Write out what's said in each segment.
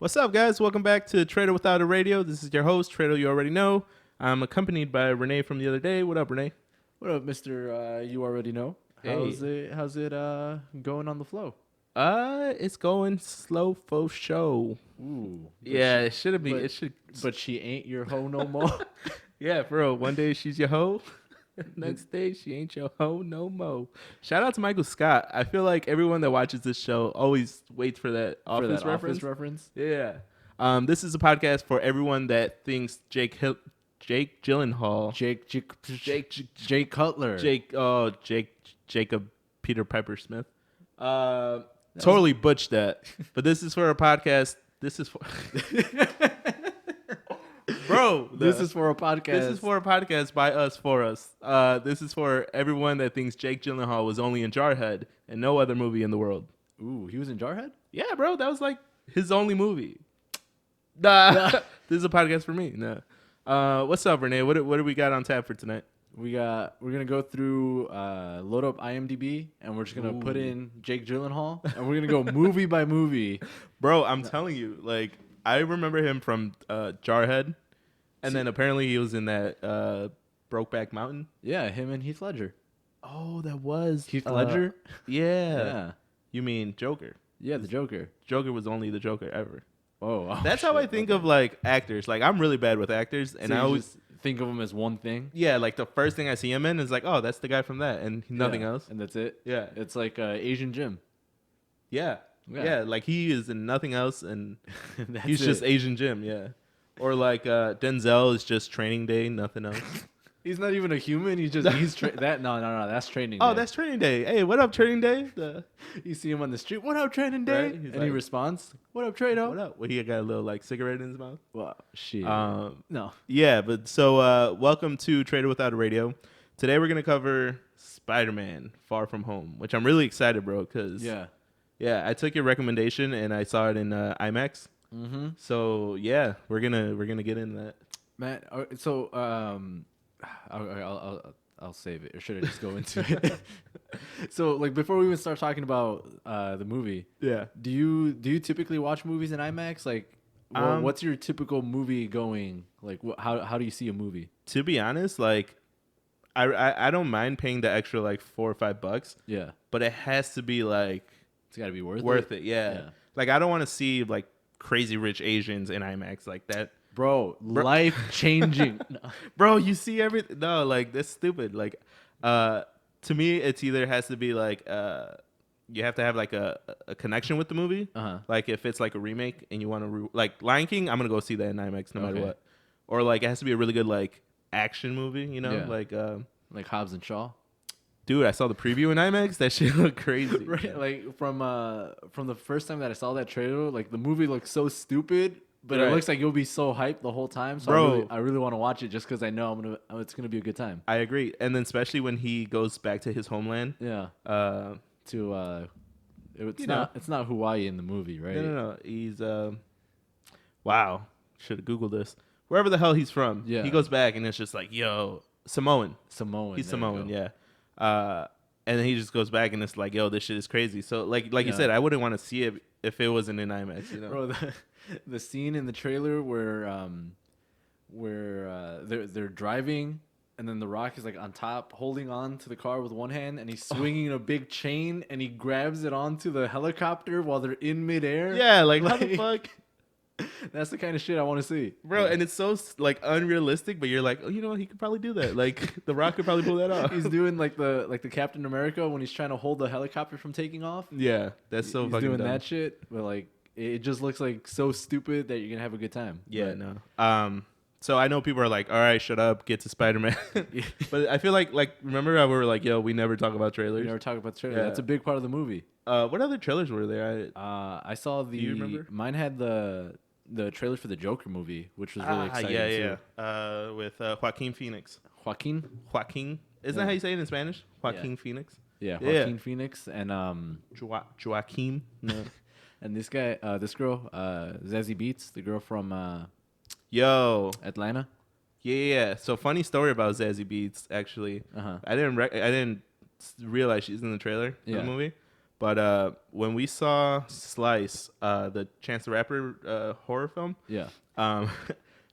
What's up, guys? Welcome back to TretoWithOutARadio. This is your host, Treto. You already know. I'm accompanied by Renee from the other day. What up, Renee? What up, Mister? You already know. Hey. How's it going on the flow? It's going slow for show. Ooh. Yeah, it should be. But, It should. but she ain't your hoe no more. Yeah, bro. One day she's your hoe. Next day she ain't your hoe no more. Shout out to Michael Scott. I feel like everyone that watches this show always waits for that Office reference. Yeah. This is a podcast for everyone that thinks Jake Gyllenhaal. Jake Cutler. Jacob Peter Piper Smith. Totally butched that. But this is for a podcast. This is for Bro, this is for a podcast. This is for a podcast by us for us. This is for everyone that thinks Jake Gyllenhaal was only in Jarhead and no other movie in the world. Ooh, he was in Jarhead? Yeah, bro, that was like his only movie. Nah. This is a podcast for me. Nah. What's up, Renee? What do we got on tap for tonight? We're gonna go through load up IMDb and we're just gonna put in Jake Gyllenhaal and we're gonna go movie by movie. Bro, I'm telling you, like I remember him from Jarhead, and then apparently he was in that Brokeback Mountain. Yeah, him and Heath Ledger. Oh, that was Heath Ledger? Yeah. You mean Joker? Yeah, the Joker. Joker was only the Joker ever. Oh, that's how I think of like actors. Like I'm really bad with actors, and so I always just think of him as one thing. Yeah, like the first thing I see him in is like, oh, that's the guy from that, and nothing else. And that's it. Yeah, it's like Asian Jim. Yeah, like he is in nothing else, and he's it. just Asian Jim. Yeah, or like Denzel is just Training Day, nothing else. He's not even a human. He's no, that's Training Day. Oh, that's Training Day. Hey, what up, Training Day? You see him on the street. What up, Training Day? Right? And like, he responds, "What up, Treto? What up?" Well, he got a little like cigarette in his mouth. Well, shit. No. Yeah, but so welcome to TretoWithOutARadio. Today we're gonna cover Spider-Man: Far From Home, which I'm really excited, bro. Cause yeah, I took your recommendation and I saw it in IMAX. Mm-hmm. So yeah, we're gonna get into that. Man, so I'll save it, or should I just go into it? So, like, before we even start talking about the movie, do you typically watch movies in IMAX? Like, what's your typical movie going? Like, how do you see a movie? To be honest, like, I don't mind paying the extra like $4 or $5. Yeah, but it has to be like it's got to be worth it. Yeah, like I don't want to see like Crazy Rich Asians in IMAX like that. Bro, life changing. Bro, you see everything. No, like that's stupid. Like, to me, it's either has to be like, you have to have like a connection with the movie. Like if it's like a remake and you want to like Lion King, I'm gonna go see that in IMAX no matter what. Or like it has to be a really good like action movie. You know, like Hobbs and Shaw. Dude, I saw the preview in IMAX. That shit looked crazy. Right, yeah. Like from the first time that I saw that trailer, like the movie looked so stupid. But it looks like you'll be so hyped the whole time. So bro, I really want to watch it just because I know it's gonna be a good time. I agree, and then especially when he goes back to his homeland. Yeah. It's not Hawaii in the movie, right? No. He's wow. Should have Googled this. Wherever the hell he's from. Yeah. He goes back and it's just like, yo, Samoan. He's Samoan. Yeah. And then he just goes back and it's like, yo, this shit is crazy. So like you said, I wouldn't want to see it if it wasn't in IMAX. You know. Bro, the scene in the trailer where they're driving and then The Rock is like on top holding on to the car with one hand and he's swinging a big chain and he grabs it onto the helicopter while they're in midair. Yeah, like how the fuck? That's the kind of shit I want to see, bro. And it's so like unrealistic, but you're like, oh, you know what? He could probably do that. Like The Rock could probably pull that off. He's doing like the Captain America when he's trying to hold the helicopter from taking off. Yeah, that's so he's fucking doing dumb. That shit, but like. It just looks like so stupid that you're gonna have a good time. Yeah, no. So I know people are like, all right, shut up, get to Spider-Man. But I feel like remember how we were like, yo, we never talk about trailers. We never talk about trailers. Yeah. That's a big part of the movie. What other trailers were there? I saw the. Do you remember? Mine had the trailer for the Joker movie, which was really exciting. Yeah. With Joaquin Phoenix. Joaquin. Isn't that how you say it in Spanish? Joaquin Phoenix. Yeah, Joaquin Phoenix and Joaquin. No. And this girl, Zazie Beetz, the girl from Atlanta. Yeah. So funny story about Zazie Beetz. Actually, I didn't realize she's in the trailer for the movie, But when we saw Slice, the Chance the Rapper horror film, um,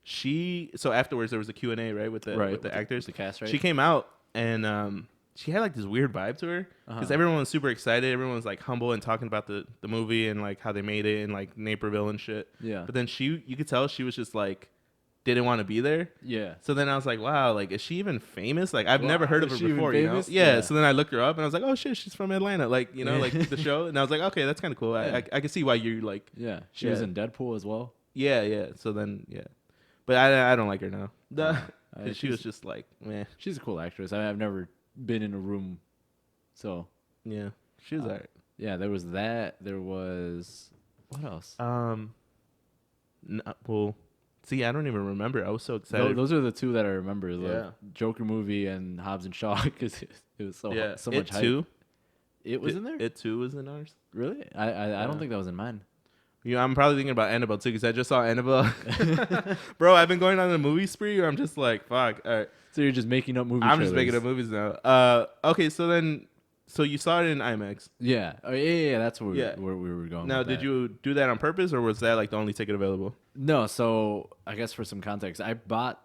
so afterwards there was a Q&A, right, with the actors, with the cast, right? She came out and she had like this weird vibe to her because everyone was super excited. Everyone was like humble and talking about the movie and like how they made it and like Naperville and shit. Yeah. But then you could tell she was just like didn't want to be there. Yeah. So then I was like, wow, like is she even famous? Like I've never heard of her before, you know? Yeah. Yeah. So then I looked her up and I was like, oh shit, she's from Atlanta, like you know, like the show. And I was like, okay, that's kind of cool. I can see why you like. Yeah. She was in Deadpool as well. Yeah. So then but I don't like her now. She was just like, meh. She's a cool actress. I've never been in a room, so yeah, she was alright. Yeah, there was that. There was what else? Well, see, I don't even remember. I was so excited. Those are the two that I remember. The Joker movie and Hobbs and Shaw, because it was so much hype. It was in there. It too was in ours. Really? I don't think that was in mine. Yeah, I'm probably thinking about Annabelle too because I just saw Annabelle. Bro, I've been going on a movie spree where I'm just like, fuck. All right. So you're just making up movies. I'm just making up movies now. Okay, so you saw it in IMAX. Yeah. Oh, yeah. That's where we were going. Now, did you do that on purpose or was that like the only ticket available? No. So I guess for some context, I bought.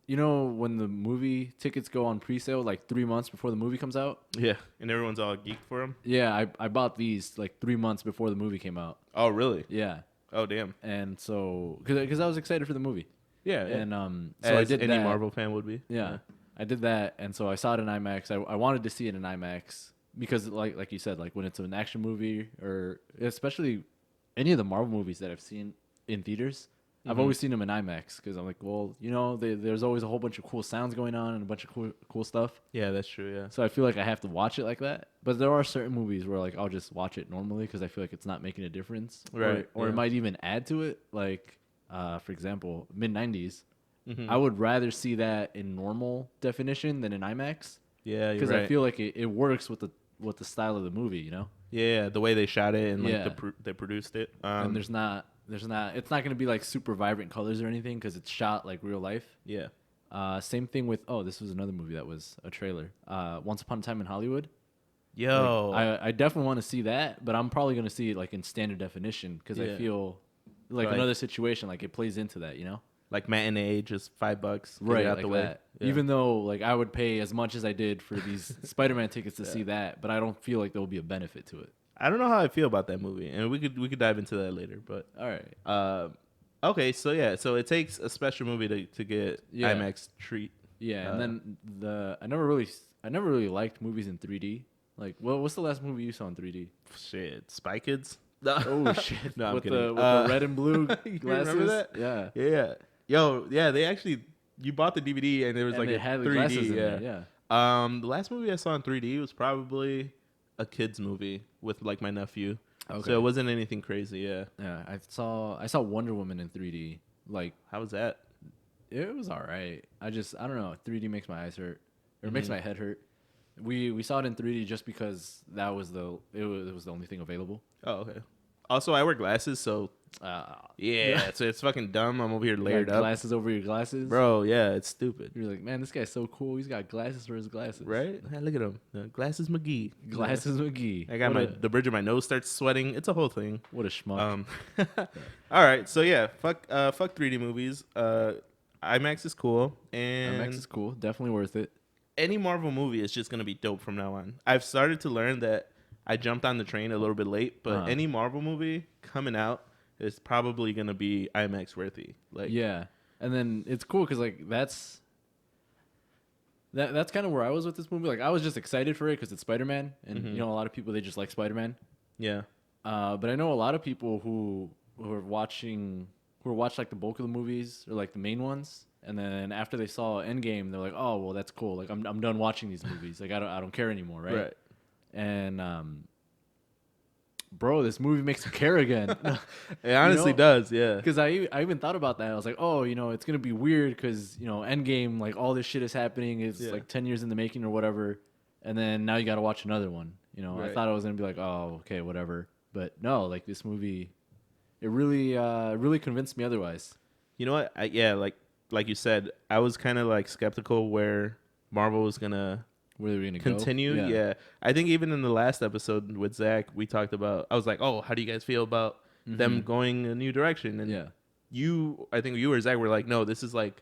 You know when the movie tickets go on pre-sale like 3 months before the movie comes out? Yeah, and everyone's all geeked for them? Yeah, I bought these like 3 months before the movie came out. Oh, really? Yeah. Oh, damn. And so, because I was excited for the movie. Yeah. And so I did any that. Marvel fan would be. Yeah. I did that, and so I saw it in IMAX. I wanted to see it in IMAX because, like you said, like when it's an action movie or especially any of the Marvel movies that I've seen in theaters, I've always seen them in IMAX because I'm like, well, you know, there's always a whole bunch of cool sounds going on and a bunch of cool stuff. Yeah, that's true. Yeah. So I feel like I have to watch it like that. But there are certain movies where like I'll just watch it normally because I feel like it's not making a difference, right? Or it might even add to it. Like, for example, mid-90s. I would rather see that in normal definition than in IMAX. Yeah, because I feel like it works with the style of the movie, you know. Yeah, the way they shot it and like they produced it. And it's not it's not going to be like super vibrant colors or anything because it's shot like real life. Yeah. Same thing with this was another movie that was a trailer. Once Upon a Time in Hollywood. Yo, like, I definitely want to see that, but I'm probably going to see it like in standard definition because I feel like another situation like it plays into that, you know. Like matinee, just $5, right out like the way. That. Yeah. Even though like I would pay as much as I did for these Spider-Man tickets to see that, but I don't feel like there will be a benefit to it. I don't know how I feel about that movie, and we could dive into that later. But all right. Okay, so so it takes a special movie to get IMAX treat. Yeah, and then I never really liked movies in 3D. Like, what's the last movie you saw in 3D? Shit, Spy Kids. Oh shit! No, I'm with kidding. With the red and blue you glasses. Remember that? Yeah. Yeah. Yo, yeah. They actually, you bought the DVD and there was like a had 3D. Glasses in there, yeah. The last movie I saw in 3D was probably a kids movie with like my nephew. Okay. So it wasn't anything crazy. Yeah. Yeah. I saw Wonder Woman in 3D. Like, how was that? It was all right. I don't know. 3D makes my eyes hurt, or makes my head hurt. We saw it in 3D just because it was the only thing available. Oh, okay. Also, I wear glasses, so yeah, so it's fucking dumb. I'm over here layered up. Glasses over your glasses, bro. Yeah, it's stupid. You're like, man, this guy's so cool. He's got glasses for his glasses, right? Hey, look at him, Glasses McGee. Glasses McGee. I got the bridge of my nose starts sweating. It's a whole thing. What a schmuck. All right, so yeah, fuck 3D movies. IMAX is cool, and IMAX is cool. Definitely worth it. Any Marvel movie is just gonna be dope from now on. I've started to learn that. I jumped on the train a little bit late, but any Marvel movie coming out is probably gonna be IMAX worthy. Like, yeah, and then it's cool because like that's kind of where I was with this movie. Like I was just excited for it because it's Spider-Man, and you know a lot of people they just like Spider-Man. Yeah, but I know a lot of people who watched like the bulk of the movies or like the main ones, and then after they saw Endgame, they're like, oh well, that's cool. Like I'm done watching these movies. Like I don't care anymore, right? Right. And bro, this movie makes me care again. It honestly does, yeah. Because I even thought about that. I was like, oh, you know, it's gonna be weird because you know, Endgame, like all this shit is happening. It's like 10 years in the making or whatever, and then now you got to watch another one. You know, I thought I was gonna be like, oh, okay, whatever. But no, like this movie, it really convinced me otherwise. You know what? Like you said, I was kind of like skeptical where Marvel was gonna where they're gonna continue. go. Yeah, I think even in the last episode with Zach, we talked about. I was like, "Oh, how do you guys feel about them going a new direction?" And I think you or Zach were like, "No, this is like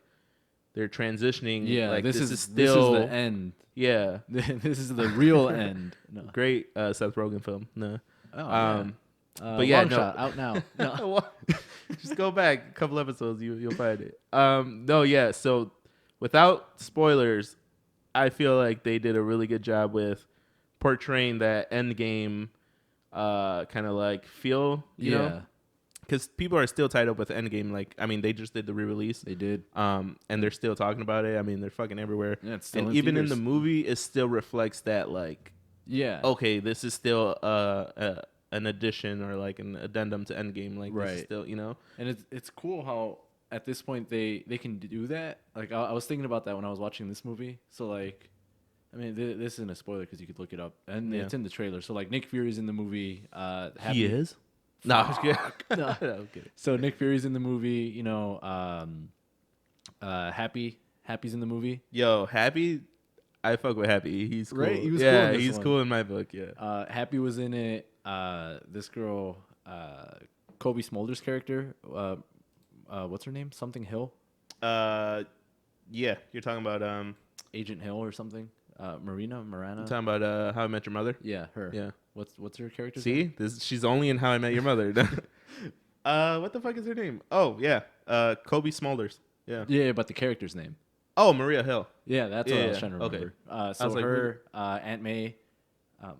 they're transitioning. Yeah, like this is still the end. Yeah, this is the real end. No. Great Seth Rogen film. No, but yeah, no. Shot, out now. No. Just go back a couple episodes, you'll find it. No, yeah. So without spoilers, I feel like they did a really good job with portraying that end game kind of like feel, you know? Because people are still tied up with Endgame. Like, I mean, they just did the re-release. They did. And they're still talking about it. I mean, they're fucking everywhere. Yeah, it's still and in even theaters. in the movie, it still reflects that, like, okay, this is still an addition or like an addendum to Endgame. Like, this is still, you know? And it's cool how at this point they can do that. Like, I was thinking about that when I was watching this movie. So, like, I mean, this isn't a spoiler because you could look it up. And it's in the trailer. So, like, Nick Fury's in the movie. He is? No, I'm just kidding. No, I'm kidding. So Nick Fury's in the movie, you know, Happy's in the movie. Yo, Happy, I fuck with Happy. He's cool. Right? He was cool in this he's one. cool in my book, yeah. Happy was in it. This girl, Kobe Smolder's character, what's her name? Something Hill? Yeah, you're talking about Agent Hill or something. Marina. You're talking about How I Met Your Mother? Yeah, her. Yeah. What's her character? See, she's only in How I Met Your Mother. What the fuck is her name? Oh yeah, Kobe Smulders. Yeah. Yeah, but the character's name. Oh, Maria Hill. Yeah, that's what I was trying to remember. Okay. So her, Aunt May,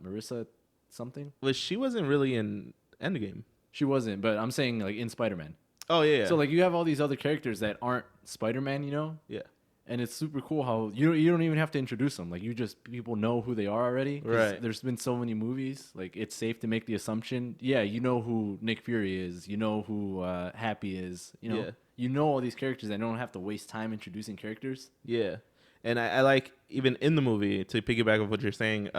Marissa, something. Well, she wasn't really in Endgame. She wasn't, but I'm saying like in Spider-Man. Oh yeah. So like you have all these other characters that aren't Spider-Man, you know? Yeah. And it's super cool how you don't even have to introduce them. Like people know who they are already. Right. There's been so many movies. Like it's safe to make the assumption. Yeah, you know who Nick Fury is. You know who Happy is. You know. Yeah. You know all these characters. And don't have to waste time introducing characters. Yeah. And I like, even in the movie, to piggyback off what you're saying,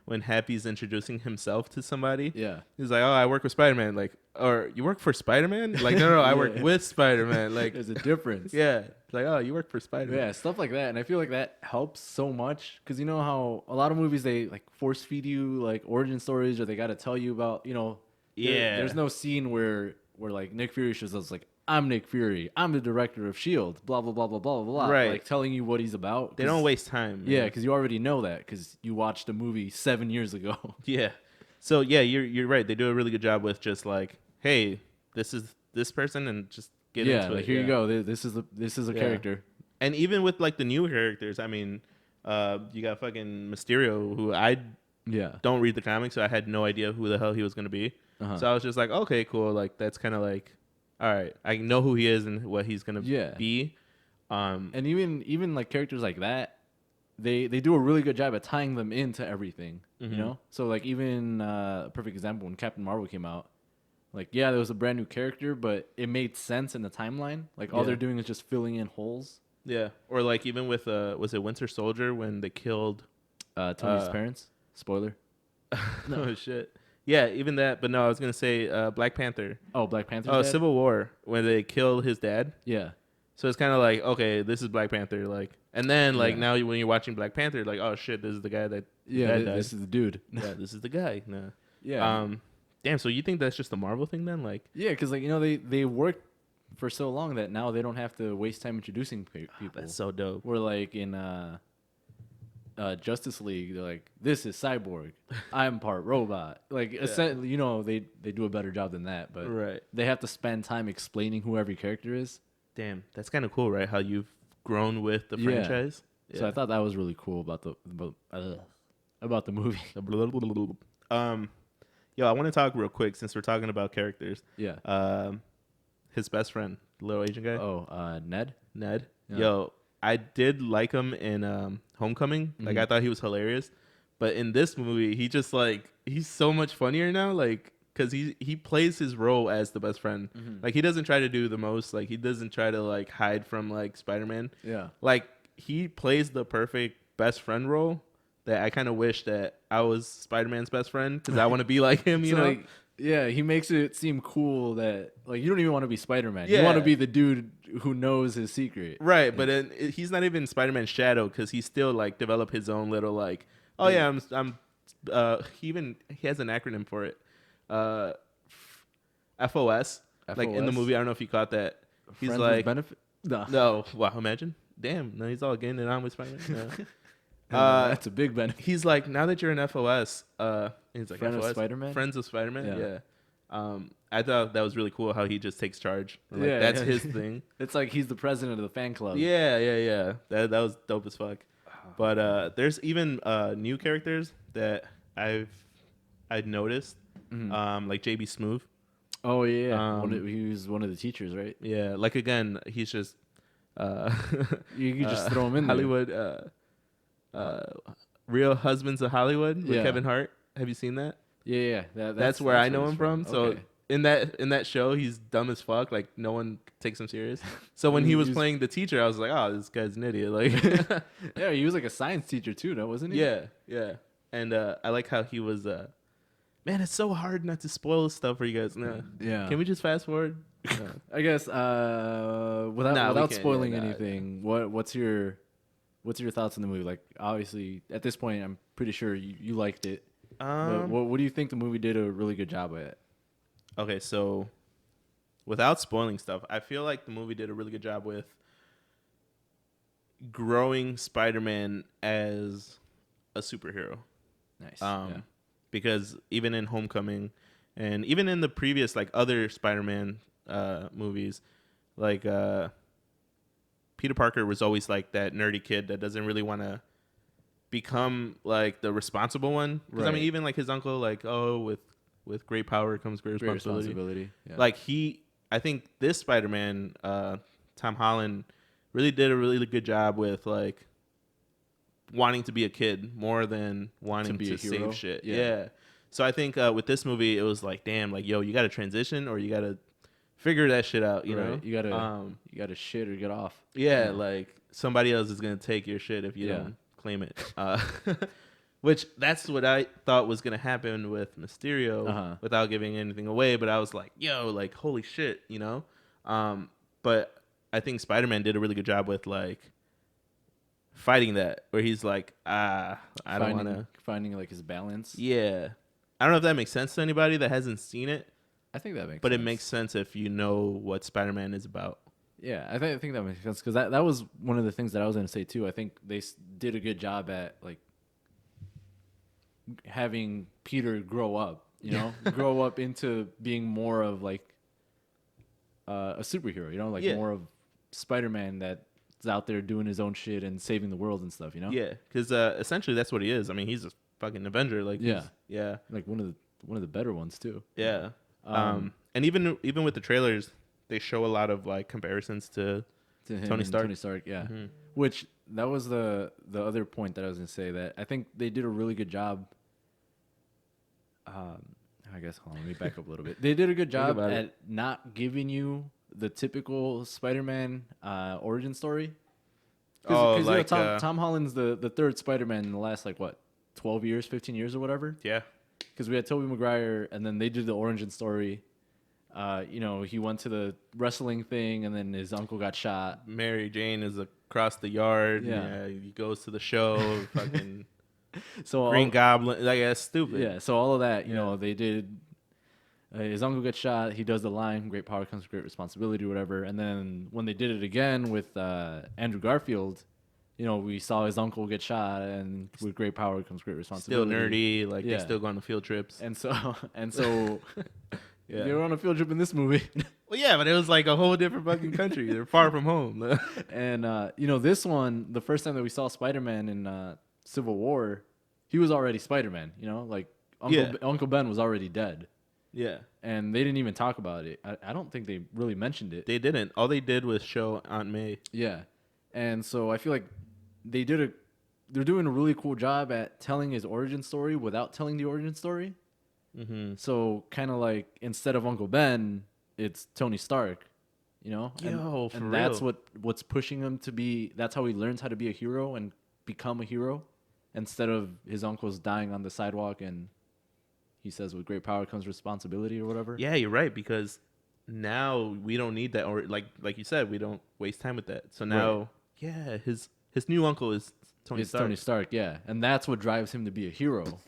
when Happy's introducing himself to somebody, he's like, "Oh, I work with Spider-Man." Like, or you work for Spider-Man? Like, no, I work with Spider-Man. Like, there's a difference. Yeah, it's like, oh, you work for Spider-Man. Yeah, stuff like that. And I feel like that helps so much because you know how a lot of movies they like force feed you like origin stories or they got to tell you about, you know. Yeah. There's no scene where like Nick Fury shows us like, I'm Nick Fury. I'm the director of S.H.I.E.L.D. Blah, blah, blah, blah, blah, blah. Right. Like telling you what he's about. They don't waste time. Yeah, because you already know that because you watched a movie 7 years ago. Yeah. So, yeah, you're right. They do a really good job with just like, hey, this is this person and just get into like, it. Here you go. This is a character. And even with like the new characters, I mean, you got fucking Mysterio, who I don't read the comics, so I had no idea who the hell he was going to be. So I was just like, okay, cool. Like, that's kind of like, all right, I know who he is and what he's gonna be. And even like characters like that, they do a really good job at tying them into everything. You know, so like even a perfect example when Captain Marvel came out, like there was a brand new character, but it made sense in the timeline. Like all they're doing is just filling in holes. Yeah, or like even with was it Winter Soldier when they killed Tony's parents? Spoiler. No. Oh shit. Yeah, even that. But no, I was going to say Black Panther. Oh, Black Panther? Oh, Civil War, when they killed his dad. Yeah. So it's kind of like, okay, this is Black Panther. Like, and then, like, now when you're watching Black Panther, like, oh, shit, this is the guy that died. This is the dude. Yeah, this is the guy. No. Yeah. Damn, so you think that's just a Marvel thing then? Like, yeah, because, like, you know, they worked for so long that now they don't have to waste time introducing people. That's so dope. We're like in... Justice League, they're like, this is Cyborg. I'm part robot. Like, you know, they do a better job than that, but they have to spend time explaining who every character is. Damn, that's kind of cool, right? How you've grown with the franchise. Yeah. So I thought that was really cool about the movie. Yo, I want to talk real quick since we're talking about characters. Yeah. His best friend, the little Asian guy. Oh, Ned. Yeah. Yo, I did like him in Homecoming. Like, I thought he was hilarious. But in this movie, he just, like, he's so much funnier now. Like, because he plays his role as the best friend. Like, he doesn't try to do the most. Like, he doesn't try to, like, hide from, like, Spider-Man. Yeah. Like, he plays the perfect best friend role that I kind of wish that I was Spider-Man's best friend because I want to be like him, you know? Yeah, he makes it seem cool that like you don't even want to be Spider-Man. You want to be the dude who knows his secret. Right, but he's not even Spider-Man's shadow because he still like developed his own little like. Oh yeah, I'm. He has an acronym for it. FOS. Like in the movie, I don't know if you caught that. He's Friends like with benefit. No, wow, imagine. Damn, no, he's all getting it on with Spider-Man. No. That's a big benefit. He's like, now that you're in FOS, he's like, Friend FOS, of Spider-Man? Friends of Spider-Man. Yeah. I thought that was really cool how he just takes charge. Like, Yeah, that's his thing. It's like he's the president of the fan club. Yeah. That was dope as fuck. But there's even new characters that I'd noticed, like JB Smoove. Oh yeah, he was one of the teachers, right? Yeah, like again, he's just you could just throw him in Hollywood. Real Husbands of Hollywood with Kevin Hart. Have you seen that? Yeah. That's where I know him from. So in that show, he's dumb as fuck. Like no one takes him serious. So when he was playing the teacher, I was like, oh, this guy's an idiot. Like, yeah, he was like a science teacher too, no, wasn't he? Yeah. And I like how he was. Man, it's so hard not to spoil stuff for you guys. No. Yeah. Can we just fast forward? No. I guess without spoiling anything, what's your thoughts on the movie? Like, obviously, at this point, I'm pretty sure you liked it. But what do you think the movie did a really good job at? Okay, so without spoiling stuff, I feel like the movie did a really good job with growing Spider-Man as a superhero. Nice. Because even in Homecoming and even in the previous like other Spider-Man movies, like Peter Parker was always like that nerdy kid that doesn't really want to become like the responsible one. Because I mean, even like his uncle, like, oh, with great power comes great responsibility. Yeah. Like I think this Spider-Man, Tom Holland, really did a really good job with like wanting to be a kid more than wanting to save shit. Yeah. So I think with this movie, it was like, damn, like, yo, you got to transition or you got to figure that shit out. You know, you gotta shit or get off. Yeah, like somebody else is gonna take your shit if you don't claim it. Which that's what I thought was gonna happen with Mysterio without giving anything away. But I was like, yo, like holy shit, you know. But I think Spider-Man did a really good job with like fighting that, where he's like, I don't want to finding like his balance. Yeah, I don't know if that makes sense to anybody that hasn't seen it. I think that makes sense. But it makes sense if you know what Spider-Man is about. Yeah, I think that makes sense because that was one of the things that I was going to say too. I think they did a good job at like having Peter grow up, you know, grow up into being more of like a superhero, you know, like more of Spider-Man that's out there doing his own shit and saving the world and stuff, you know? Yeah, because essentially that's what he is. I mean, he's a fucking Avenger. Like, like one of the better ones too. Yeah. And even with the trailers, they show a lot of like comparisons to Tony Stark. Tony Stark, yeah. Mm-hmm. Which that was the other point that I was gonna say, that I think they did a really good job. I guess hold on, let me back up a little bit. They did a good job at not giving you the typical Spider-Man origin story. Because Tom Holland's the third Spider-Man in the last like what 12 years, 15 years or whatever. Yeah. Because we had Tobey Maguire, and then they did the origin story. You know, he went to the wrestling thing, and then his uncle got shot. Mary Jane is across the yard. Yeah, he goes to the show. Fucking so Green Goblin. Like, that's stupid. Yeah, so all of that, you know, they did. His uncle gets shot. He does the line, "Great power comes with great responsibility," or whatever. And then when they did it again with Andrew Garfield, you know, we saw his uncle get shot, and with great power comes great responsibility. Still nerdy, like they still go on the field trips. And so they were on a field trip in this movie. Well, yeah, but it was like a whole different fucking country. They're far from home. And you know, this one, the first time that we saw Spider-Man in Civil War, he was already Spider-Man. You know, like Uncle Ben was already dead. Yeah. And they didn't even talk about it. I don't think they really mentioned it. They didn't. All they did was show Aunt May. Yeah. And so I feel like they're doing a really cool job at telling his origin story without telling the origin story. Mm-hmm. So kind of like instead of Uncle Ben, it's Tony Stark, you know? And that's what's pushing him to be, that's how he learns how to be a hero and become a hero instead of his uncles dying on the sidewalk and he says, with great power comes responsibility or whatever. Yeah, you're right, because now we don't need that, or like you said, we don't waste time with that. So now, yeah, his new uncle is Tony Stark. Tony Stark, yeah, and that's what drives him to be a hero.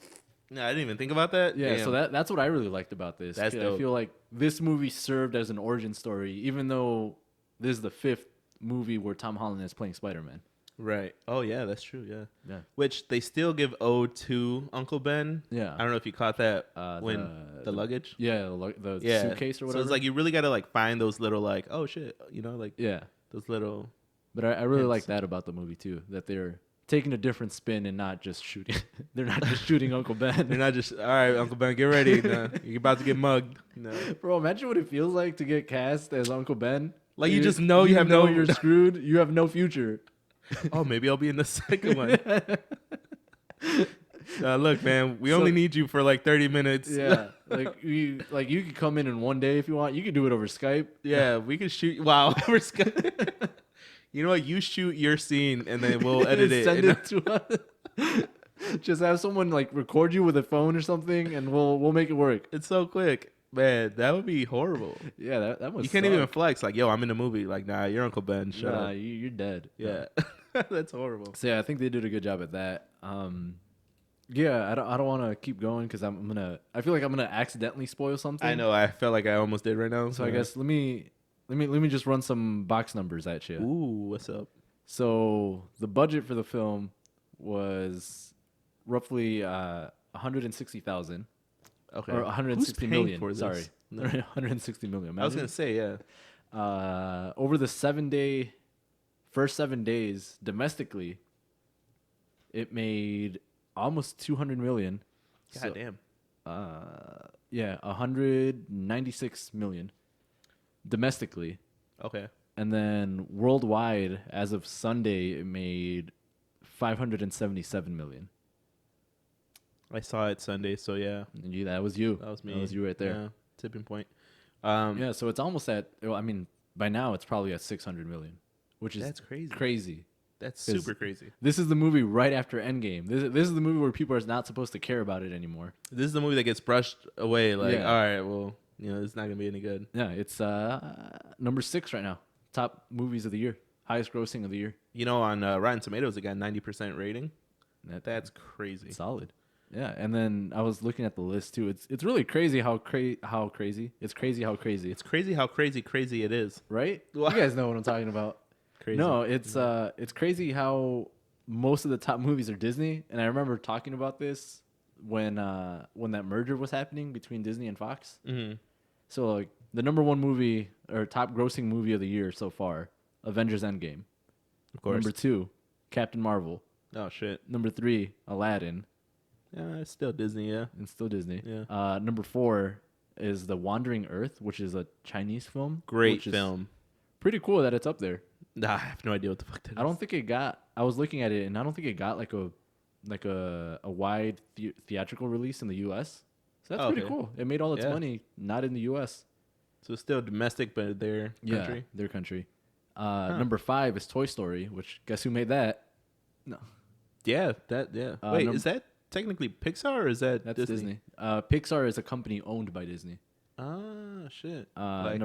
No, I didn't even think about that. Yeah, so that's what I really liked about this. That's dope. I feel like this movie served as an origin story, even though this is the 5th movie where Tom Holland is playing Spider-Man. Right. Oh, yeah, that's true. Yeah. Yeah. Which they still give ode to Uncle Ben. Yeah. I don't know if you caught that when the luggage. Yeah, the suitcase or whatever. So it's like you really got to like find those little like, oh shit, you know, like those little. But I really like that about the movie too, that they're taking a different spin and not just shooting. They're not just shooting Uncle Ben. They're not just, all right, Uncle Ben, get ready. No, you're about to get mugged. No. Bro, imagine what it feels like to get cast as Uncle Ben. Like you just know you're screwed. You have no future. Oh, maybe I'll be in the second one. Look, man, we only need you for like 30 minutes. Yeah, you could come in one day if you want. You could do it over Skype. Yeah, we could shoot. Wow, over Skype. You know what? You shoot your scene and then we'll edit it. Send it to us. Just have someone like record you with a phone or something, and we'll make it work. It's so quick, man. That would be horrible. Yeah, that was. You can't even flex. Like, yo, I'm in a movie. Like, nah, you're Uncle Ben. Shut up. You're dead. Yeah, that's horrible. So yeah, I think they did a good job at that. Yeah, I don't want to keep going because I feel like I'm gonna accidentally spoil something. I know. I felt like I almost did right now. So I guess let me just run some box numbers at you. Ooh, what's up? So the budget for the film was roughly 160,000. Okay. Or 160 million. For this? Sorry. No. 160 million. Imagine. I was gonna say, yeah. Over the first 7 days domestically, it made almost 200 million. God damn. Yeah, 196 million domestically. Okay. And then worldwide, as of Sunday, it made 577 million. I saw it Sunday, so yeah. And that was you. That was me. That was you right there. Yeah, tipping point. Yeah, so it's almost at. Well, I mean, by now it's probably at 600 million, which is that's crazy. Crazy. That's super crazy. This is the movie right after Endgame. This is the movie where people are not supposed to care about it anymore. This is the movie that gets brushed away. Like, all right, well, it's not gonna be any good. Yeah, it's number 6 right now. Top movies of the year, highest grossing of the year. On Rotten Tomatoes, it got 90% rating. That's crazy. Solid. Yeah, and then I was looking at the list too. It's really crazy how crazy. It's crazy how crazy. It's crazy how crazy it is. Right? You guys know what I'm talking about. Crazy. No, it's crazy how most of the top movies are Disney. And I remember talking about this when that merger was happening between Disney and Fox. Mm-hmm. So like the number 1 movie or top grossing movie of the year so far, Avengers Endgame. Of course. Number 2, Captain Marvel. Oh shit. Number 3, Aladdin. Yeah, it's still Disney, yeah. It's still Disney. Yeah. Number 4 is The Wandering Earth, which is a Chinese film. Great film. Pretty cool that it's up there. Nah, I have no idea what the fuck that is. I don't think it got. I was looking at it, and I don't think it got like a wide theatrical release in the U.S. So that's pretty cool. It made all its money not in the U.S. So it's still domestic, but their country. Yeah, their country. Number 5 is Toy Story, which guess who made that? No. Yeah, that. Yeah. Wait, is that technically Pixar or is that Disney? Pixar is a company owned by Disney. Ah, shit. Like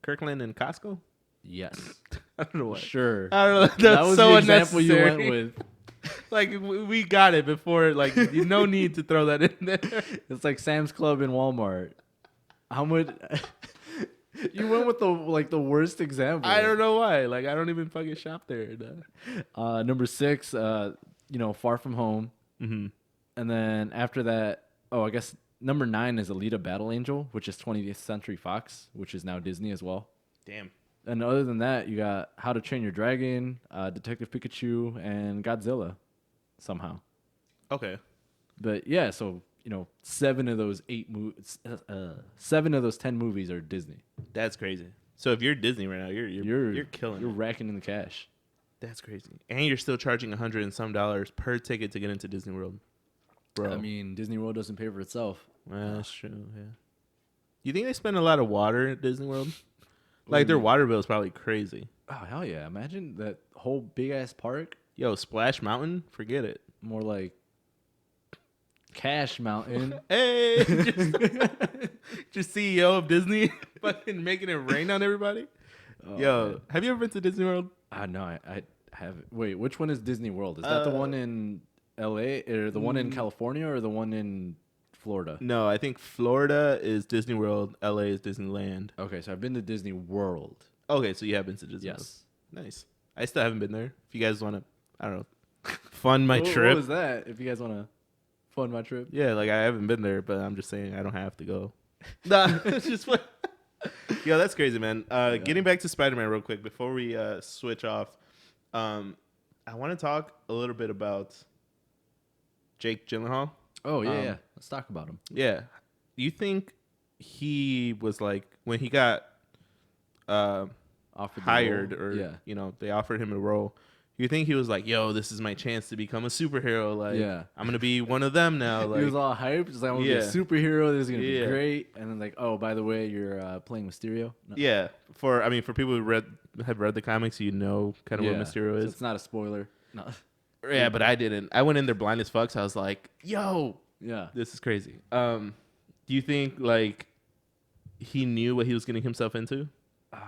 Kirkland and Costco? Yes. I don't know what. Sure. I don't know. That's that was so the example unnecessary. you went with. Like, we got it before. Like, no need to throw that in there. It's like Sam's Club and Walmart. How much... You went with the worst example. I don't know why. Like, I don't even fucking shop there. No. Number 6, Far From Home. Mm-hmm. And then after that, I guess number 9 is Alita Battle Angel, which is 20th Century Fox, which is now Disney as well. Damn. And other than that, you got How to Train Your Dragon, Detective Pikachu, and Godzilla somehow. Okay. But yeah, so 7 of those 7 of those 10 movies are Disney. That's crazy. So if you're Disney right now, you're killing. You're racking in the cash. That's crazy. And you're still charging $100 and some per ticket to get into Disney World, bro. I mean, Disney World doesn't pay for itself. Well, that's true. Yeah. You think they spend a lot of water at Disney World? Like their water bill is probably crazy. Oh hell yeah! Imagine that whole big ass park. Yo, Splash Mountain, forget it. More like Cash Mountain. Hey, just CEO of Disney, fucking making it rain on everybody. Oh, yo, man. Have you ever been to Disney World? No, I haven't. Wait, which one is Disney World? Is that the one in L.A. or the one in California or the one in Florida? No, I think Florida is Disney World. L.A. is Disneyland. Okay, so I've been to Disney World. Okay, so you have been to Disney World. Nice. I still haven't been there. If you guys want to, I don't know, fund my trip. What was that? If you guys want to fund my trip? Yeah, like I haven't been there, but I'm just saying I don't have to go. Nah, it's just what. Yo, that's crazy, man. Getting back to Spider-Man real quick before we switch off. I want to talk a little bit about Jake Gyllenhaal. Oh, yeah. Let's talk about him. Yeah. Do you think he was like, when he got hired or, you know, they offered him a role, you think he was like, yo, this is my chance to become a superhero. Like, I'm going to be one of them now. Like, he was all hyped. He's like, I'm going to be a superhero. This is going to be great. And then like, oh, by the way, you're playing Mysterio. No. Yeah. For people who have read the comics, you know kind of what Mysterio is. So it's not a spoiler. No. Yeah, but I didn't. I went in there blind as fuck. So I was like, yo, this is crazy. Do you think like he knew what he was getting himself into?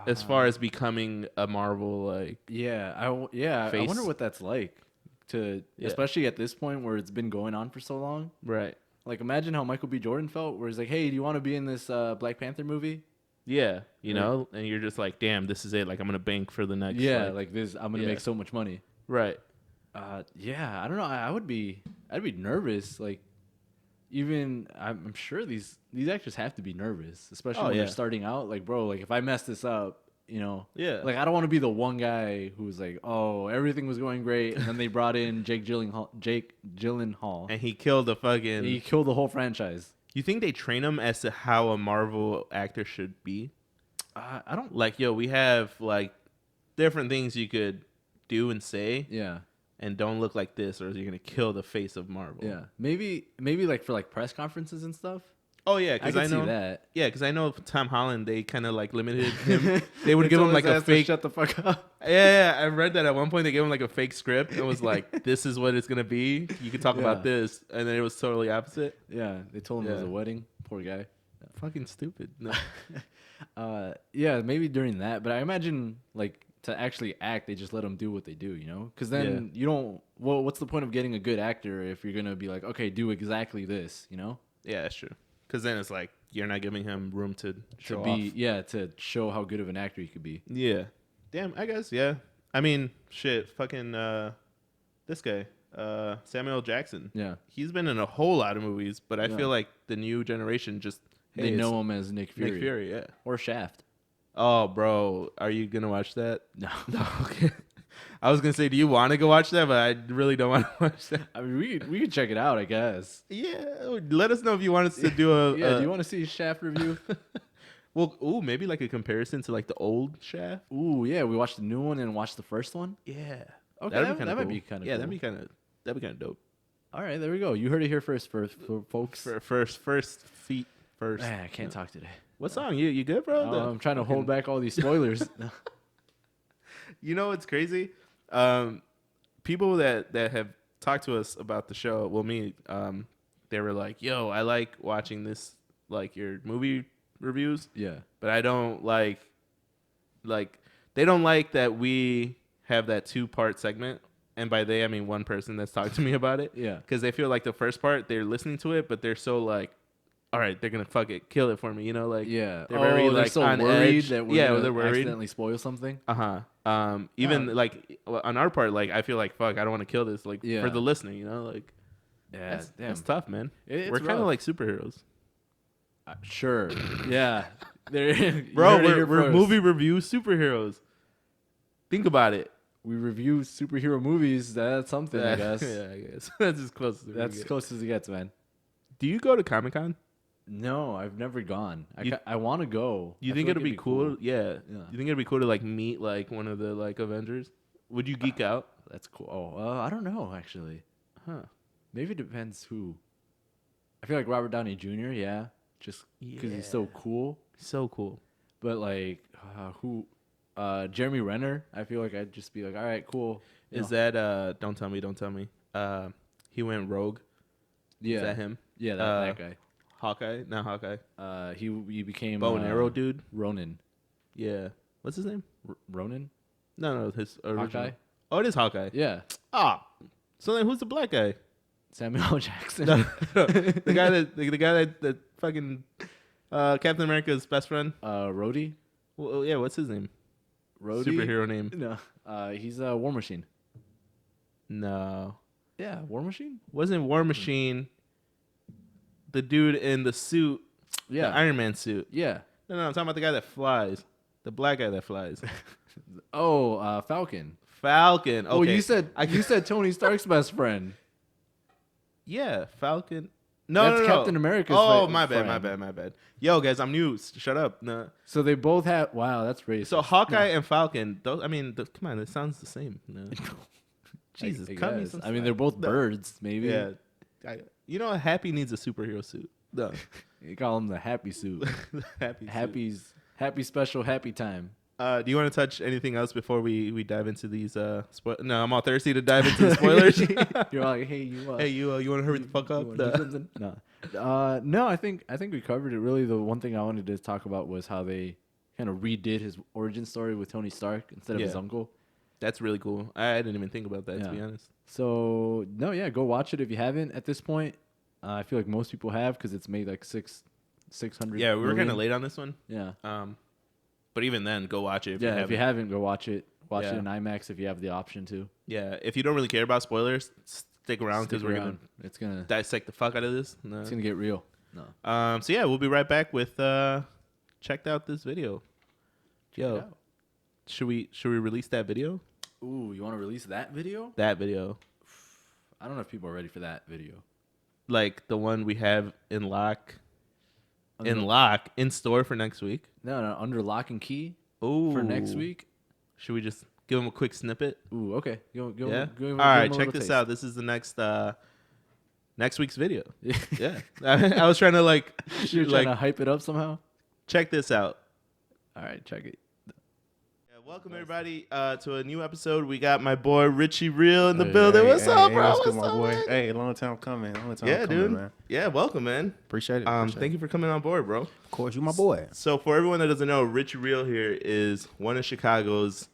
As far as becoming a Marvel, like I wonder what that's like to, especially at this point where it's been going on for so long. Right. Like imagine how Michael B. Jordan felt, where he's like, "Hey, do you want to be in this Black Panther movie?" Yeah, you know, and you're just like, "Damn, this is it. Like I'm gonna bank for the next." Yeah, like this, I'm gonna make so much money. Right. I don't know. I'd be nervous. Like, even I'm sure these actors have to be nervous, especially when they're starting out. Like, bro, like if I mess this up, you know, like I don't want to be the one guy who's like, oh, everything was going great, and then they brought in Jake Gyllenhaal, and he killed the whole franchise. You think they train him as to how a Marvel actor should be? I don't like. Yo, we have like different things you could do and say. Yeah. And don't look like this, or you're gonna kill the face of Marvel. Yeah, maybe like for like press conferences and stuff. Oh yeah, because I know see that. Yeah, because I know Tom Holland, they kind of like limited him. They would give him like a fake. Shut the fuck up. Yeah, I read that at one point. They gave him like a fake script and was like, "This is what it's gonna be. You can talk about this," and then it was totally opposite. Yeah, they told him it was a wedding. Poor guy. Fucking stupid. No. Maybe during that, but I imagine like. To actually act, they just let them do what they do, you know? Because then you don't... Well, what's the point of getting a good actor if you're going to be like, okay, do exactly this, you know? Yeah, that's true. Because then it's like, you're not giving him room to show off. Yeah, to show how good of an actor he could be. Yeah. Damn, I guess, yeah. I mean, shit, fucking this guy, Samuel Jackson. Yeah. He's been in a whole lot of movies, but I feel like the new generation just... They know him as Nick Fury. Nick Fury, yeah. Or Shaft. Oh, bro, are you gonna watch that? No. Okay. I was gonna say, do you want to go watch that? But I really don't want to watch that. I mean, we can check it out, I guess. Yeah, let us know if you want us to do a. Do you want to see a Shaft review? Well, maybe like a comparison to like the old Shaft. Ooh, yeah, we watched the new one and watched the first one. Yeah. Okay, that might be kind of. Yeah, that'd be kind of dope. All right, there we go. You heard it here first, folks. First feet first. Man, I can't talk today. What song? You good, bro? I'm trying to hold back all these spoilers. You know what's crazy? People that have talked to us about the show, well, me, they were like, "Yo, I like watching this, like your movie reviews." Yeah, but I don't like they don't like that we have that 2-part segment. And by they, I mean one person that's talked to me about it. Yeah, because they feel like the first part they're listening to it, but they're so like, all right, they're gonna kill it for me, you know, like they're very they're like so on worried edge. that we're they're worried. Accidentally spoil something. Even like on our part, like I feel like fuck, I don't want to kill this, like for the listener, you know, like that's tough, man. We're kind of like superheroes. Sure, yeah, bro, we're movie review superheroes. Think about it. We review superhero movies. That's something, I guess. Yeah, I guess that's as close as it gets, man. Do you go to Comic-Con? No, I've never gone. I want to go. You think it'd be cool? Yeah. You think it'd be cool to like meet like one of the like Avengers? Would you geek out? That's cool. Oh, I don't know actually. Huh? Maybe it depends who. I feel like Robert Downey Jr. Yeah, just because he's so cool. So cool. But like who? Jeremy Renner. I feel like I'd just be like, all right, cool. Is that Don't tell me. He went rogue. Yeah. Is that him? Yeah, that guy. Hawkeye? Not Hawkeye. He became bow and arrow dude. Ronin. Yeah. What's his name? Ronin? No, his original. Hawkeye? Oh, it is Hawkeye. Yeah. Ah. So then who's the black guy? Samuel L. Jackson. No. The guy that fucking Captain America's best friend. Rhodey? Well, yeah, what's his name? Rhodey? Superhero name. No. He's War Machine. No. Yeah, War Machine? Wasn't War Machine the dude in the suit? Yeah. The Iron Man suit. Yeah. No, I'm talking about the guy that flies. The black guy that flies. Falcon. Falcon. Okay. Oh, you said Tony Stark's best friend. Yeah, Falcon. No, That's Captain America's my bad. Yo, guys, I'm new. Shut up. No. So they both have. Wow, that's racist. So Hawkeye and Falcon. Those, come on, it sounds the same. No. Jesus, cut me some. I mean, they're both birds, maybe. Yeah. Happy needs a superhero suit. No. You call him the Happy Suit. Happy special happy time. Do you want to touch anything else before we dive into these? No, I'm all thirsty to dive into the spoilers. You're like, hey, you want to hurry the fuck up? No, I think we covered it. Really, the one thing I wanted to talk about was how they kind of redid his origin story with Tony Stark instead of his uncle. That's really cool. I didn't even think about that, to be honest. So go watch it if you haven't at this point. I feel like most people have because it's made like 600. Yeah, we were kind of late on this one. Yeah. But even then, go watch it. If you haven't, go watch it. Watch it in IMAX if you have the option to. Yeah, if you don't really care about spoilers, stick around because we're gonna dissect the fuck out of this. No. It's gonna get real. No. So yeah, we'll be right back with checked out this video. Yo, should we release that video? Ooh, you want to release that video? That video. I don't know if people are ready for that video. Like the one we have in store for next week. No, under lock and key. Ooh. For next week. Should we just give them a quick snippet? Ooh, okay. All right, check this out. This is the next week's video. Yeah. I was trying to You're trying to hype it up somehow? Check this out. All right, check it. Welcome everybody to a new episode. We got my boy Richie Real in the building. What's up, bro? What's good, my boy? Hey, long time coming. Dude. Man. Yeah, welcome, man. Appreciate it. Thank you for coming on board, bro. Of course, you my boy. So for everyone that doesn't know, Richie Real here is one of Chicago's.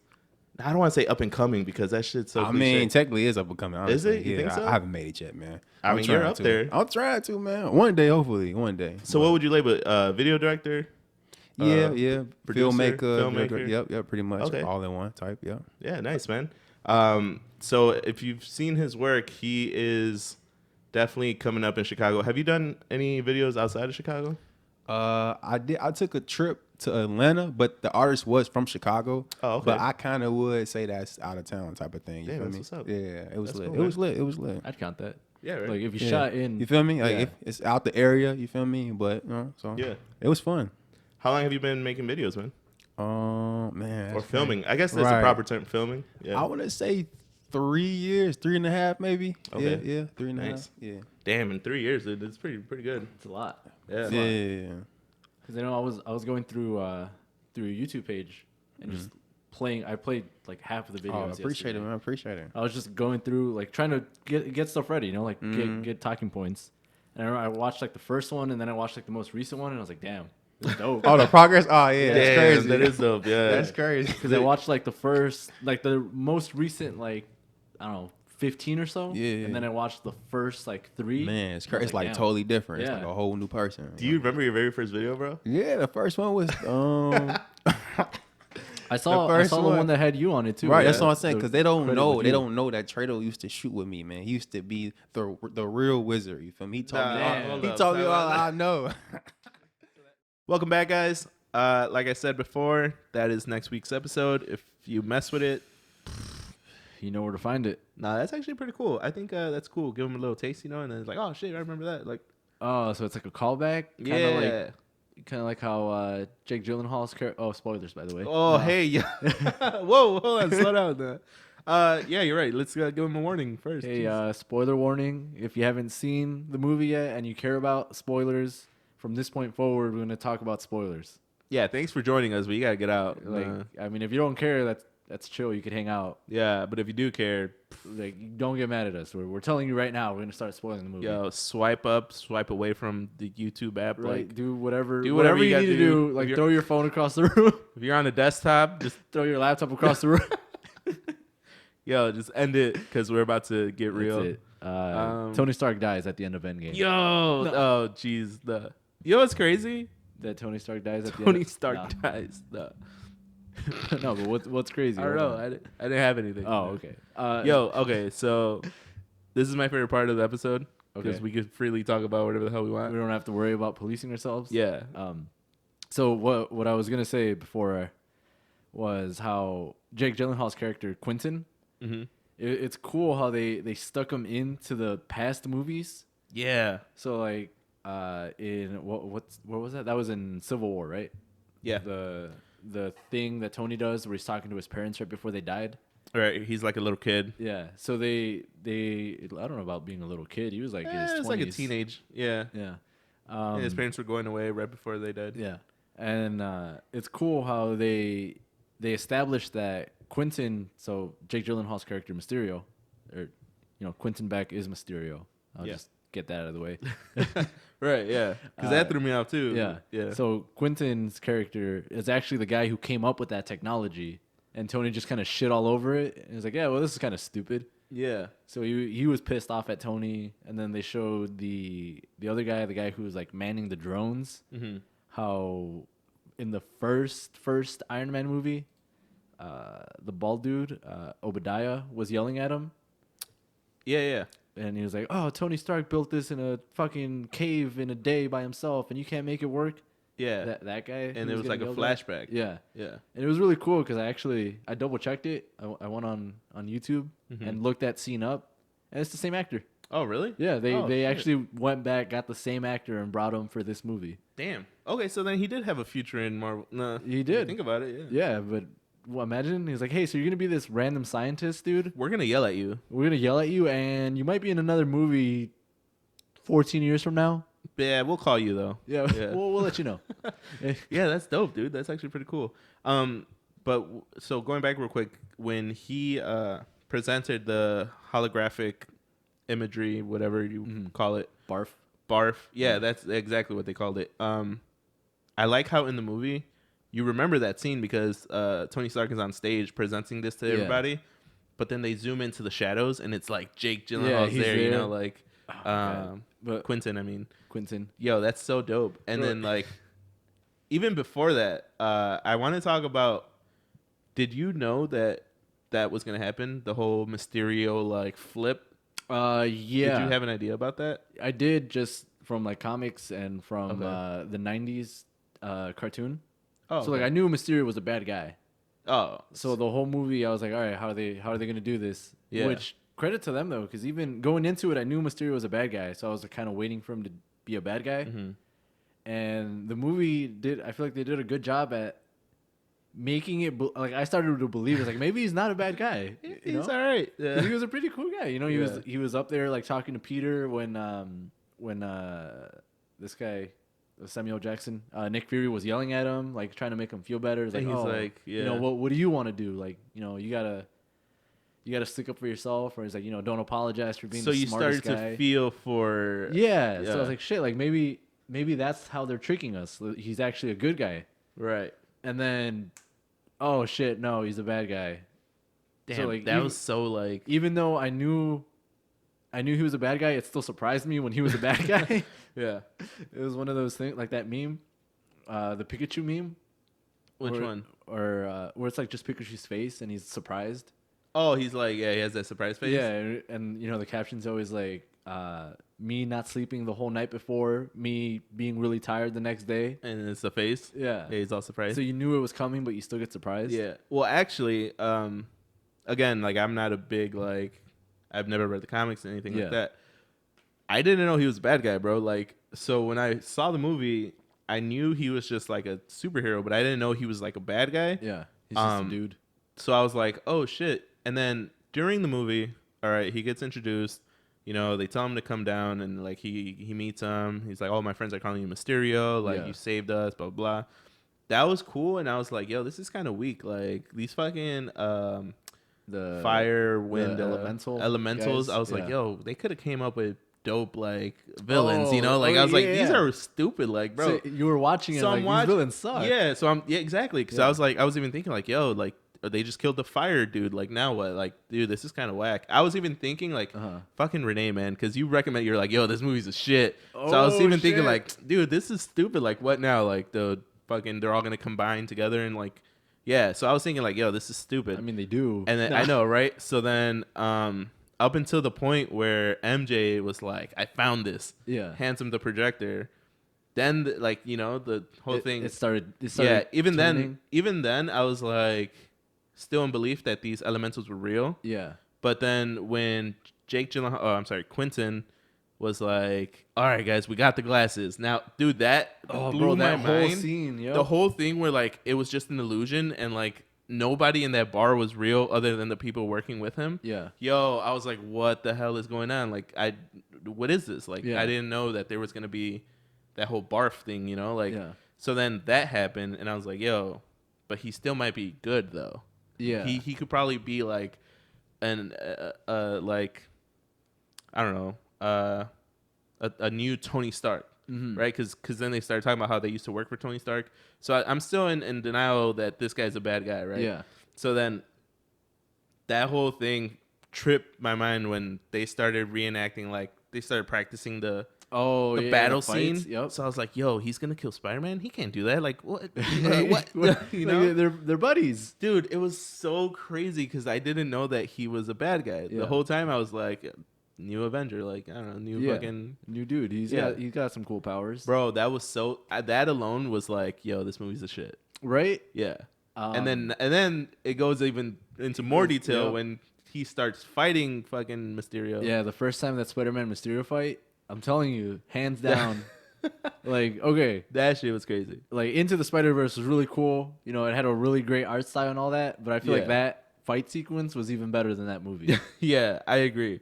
I don't want to say up and coming because that shit's so. I mean, technically, it's up and coming. Honestly. Is it? You think so? I haven't made it yet, man. I mean, you're up there. I'm trying to, man. One day, hopefully, one day. So what would you label it? Video director? Yeah. Producer, filmmaker. Yep, pretty much. Okay. All in one type, yeah. Yeah, nice, man. So if you've seen his work, he is definitely coming up in Chicago. Have you done any videos outside of Chicago? I did. I took a trip to Atlanta, but the artist was from Chicago. Oh, okay. But I kind of would say that's out of town type of thing. You feel me? What's up. Yeah, it was lit. Cool, it was lit. I'd count that. Yeah, right. Like if you shot in, you feel me? Like if it's out the area, you feel me? But so yeah, it was fun. How long have you been making videos, man? Man. Or filming. I guess that's the proper term, filming. Yeah. I want to say 3 years, 3.5 maybe. Okay. Yeah, 3.5. Nice. Yeah. Damn, in 3 years, dude, it's pretty good. it's a lot. Yeah. Yeah. Because I was going through a YouTube page and just playing. I played like half of the videos. Oh, appreciate it, man. Appreciate it. I was just going through like trying to get stuff ready, get talking points. And I watched like the first one, and then I watched like the most recent one, and I was like, damn. It's dope. Oh, the progress? Oh, yeah. That's crazy. That is dope. Yeah. That's crazy. Because I watched like the most recent, like, I don't know, 15 or so. Yeah. And then I watched the first like 3. Man, it's crazy. It's like totally different. Yeah. It's like a whole new person. Do you remember your very first video, bro? Yeah, the first one was. I saw the one that had you on it too. Right, that's what I'm saying. Because they don't know. They don't know that Treto used to shoot with me, man. He used to be the real wizard. You feel me? He told me all I know. Welcome back, guys. Like I said before, that is next week's episode. If you mess with it, you know where to find it. Nah, that's actually pretty cool. I think that's cool. Give them a little taste, and then it's like, oh shit, I remember that. Like, oh, so it's like a callback. Kind of like how Jake Gyllenhaal's character. Oh, spoilers, by the way. Oh, hey, yeah. Whoa, hold on, slow down. Yeah, you're right. Let's give him a warning first. Hey, spoiler warning. If you haven't seen the movie yet and you care about spoilers, from this point forward, we're going to talk about spoilers. Yeah, thanks for joining us, but you got to get out. I mean, if you don't care, that's chill. You could hang out. Yeah, but if you do care, like, don't get mad at us. We're telling you right now. We're gonna start spoiling the movie. Yo, swipe up, swipe away from the YouTube app. Right. Like, do whatever you need to do. Like, throw your phone across the room. If you're on a desktop, just throw your laptop across the room. Yo, just end it because we're about to get real. That's it. Tony Stark dies at the end of Endgame. Yo, oh jeez, it's crazy that Tony Stark dies at the end. Tony Stark dies. No, but what's crazy? I don't know. I didn't have anything. Oh, okay. Okay. So this is my favorite part of the episode because we could freely talk about whatever the hell we want. We don't have to worry about policing ourselves. Yeah. So what I was gonna say before was how Jake Gyllenhaal's character Quentin. Mm-hmm. It's cool how they stuck him into the past movies. Yeah. So like in what was that? That was in Civil War, right? Yeah. The thing that Tony does where he's talking to his parents right before they died. Right. He's like a little kid. Yeah. So they I don't know about being a little kid. He was like in his 20s. It's like a teenage. Yeah. Yeah. And his parents were going away right before they died. Yeah. And it's cool how they established that Quentin, so Jake Gyllenhaal's character Mysterio, or Quentin Beck is Mysterio. I'll just get that out of the way. Right, yeah. Because that threw me off too. Yeah. Yeah. So Quentin's character is actually the guy who came up with that technology, and Tony just kind of shit all over it. And he's like, yeah, well, this is kind of stupid. Yeah. So he was pissed off at Tony, and then they showed the other guy, the guy who was like manning the drones, how in the first Iron Man movie, the bald dude, Obadiah, was yelling at him. Yeah. And he was like, oh, Tony Stark built this in a fucking cave in a day by himself, and you can't make it work. Yeah. That guy. And it was like a flashback. Yeah. Yeah. And it was really cool because I double checked it. I went on YouTube and looked that scene up, and it's the same actor. Oh, really? Yeah, they actually went back, got the same actor, and brought him for this movie. Damn. Okay, so then he did have a future in Marvel. No, he did. Think about it, yeah. Yeah, but imagine he's like, hey, so you're going to be this random scientist, dude? We're going to yell at you. We're going to yell at you, and you might be in another movie 14 years from now. Yeah, we'll call you, though. Yeah. we'll let you know. Yeah, that's dope, dude. That's actually pretty cool. But so going back real quick, when he presented the holographic imagery, whatever you call it. Barf. Yeah, that's exactly what they called it. I like how in the movie you remember that scene because Tony Stark is on stage presenting this to everybody, but then they zoom into the shadows and it's like Jake Gyllenhaal's there, like but Quentin. Yo, that's so dope. And then like even before that, I want to talk about, did you know that was going to happen? The whole Mysterio like flip? Yeah. Did you have an idea about that? I did, just from like comics and from the 90s cartoon. Oh, so like I knew Mysterio was a bad guy. Oh, so the whole movie I was like, all right, how are they going to do this? Yeah. Which credit to them though, because even going into it, I knew Mysterio was a bad guy, so I was kind of waiting for him to be a bad guy. And the movie I feel like they did a good job at making it like I started to believe it's like maybe he's not a bad guy. He's all right. Yeah. He was a pretty cool guy. He was up there like talking to Peter when this guy Samuel Jackson, Nick Fury was yelling at him, like trying to make him feel better. He's like, what do you want to do? Like, you gotta stick up for yourself, or he's like, don't apologize for being the smartest guy. So you started to feel for yeah. So I was like, shit, like maybe that's how they're tricking us. He's actually a good guy, right? And then, oh shit, no, he's a bad guy. Damn, so like that was so like. Even though I knew he was a bad guy, it still surprised me when he was a bad guy. Yeah, it was one of those things, like that meme, the Pikachu meme. Which one? Or where it's like just Pikachu's face and he's surprised. Oh, he's like, yeah, he has that surprise face. Yeah, and the caption's always like, me not sleeping the whole night before, me being really tired the next day. And it's the face. Yeah. Yeah, he's all surprised. So you knew it was coming, but you still get surprised. Yeah. Well, actually, again, like I'm not a big like, I've never read the comics or anything like that. I didn't know he was a bad guy, bro. Like, so when I saw the movie, I knew he was just like a superhero, but I didn't know he was like a bad guy. Yeah. He's just a dude. So I was like, oh shit. And then during the movie, all right, he gets introduced. They tell him to come down, and like he meets him. He's like, "Oh, my friends are calling you Mysterio. Like you saved us, blah blah blah." that was cool, and I was like, yo, this is kind of weak. Like these fucking the fire, wind, the elementals. guys? I was like, yo, they could have came up with dope like villains, you know? Like I was like, these are stupid, like, bro. So you were watching it, like, these villains suck. Yeah, so exactly. Because I was like, I was even thinking like, yo, like they just killed the fire dude. Like now what? Like, dude, this is kind of whack. I was even thinking like, fucking Renee, man, because you recommend, you're like, yo, this movie's a shit. So I was even thinking like, dude, this is stupid. Like, what now? Like they're all gonna combine together and like, yeah. So I was thinking like, yo, this is stupid. I mean, they do. And then I know, right? So then, up until the point where MJ was like, I found this. Yeah. Hands him the projector. Then like, you know, the whole thing. It started. Yeah. Even turning. then, I was like, still in belief that these elementals were real. Yeah. But then when Quentin was like, all right, guys, we got the glasses. Now, dude, that blew my mind. Whole scene, the whole thing where like it was just an illusion and like nobody in that bar was real other than the people working with him. Yeah. Yo, I was like, what the hell is going on? Like, what is this? Like, I didn't know that there was going to be that whole barf thing, you know? Like, so then that happened and I was like, yo, but he still might be good though. Yeah. He could probably be like like, I don't know, a new Tony Stark. Right, because then they started talking about how they used to work for Tony Stark. So I'm still in denial that this guy's a bad guy, right? Yeah. So then that whole thing tripped my mind when they started reenacting, like they started practicing the battle scene. Yep. So I was like, yo, he's gonna kill Spider-Man? He can't do that. Like what? What? You know, they're buddies, dude. It was so crazy because I didn't know that he was a bad guy. The whole time I was like, new Avenger, like I don't know, fucking new dude. He's got some cool powers, bro. That was that alone was like, yo, this movie's a shit, right? Yeah. And then it goes even into more detail when he starts fighting fucking Mysterio. Yeah, the first time that Spider-Man Mysterio fight, I'm telling you, hands down. Like, okay, that shit was crazy. Like, Into the Spider-Verse was really cool. You know, it had a really great art style and all that. But I feel like that fight sequence was even better than that movie. Yeah, I agree.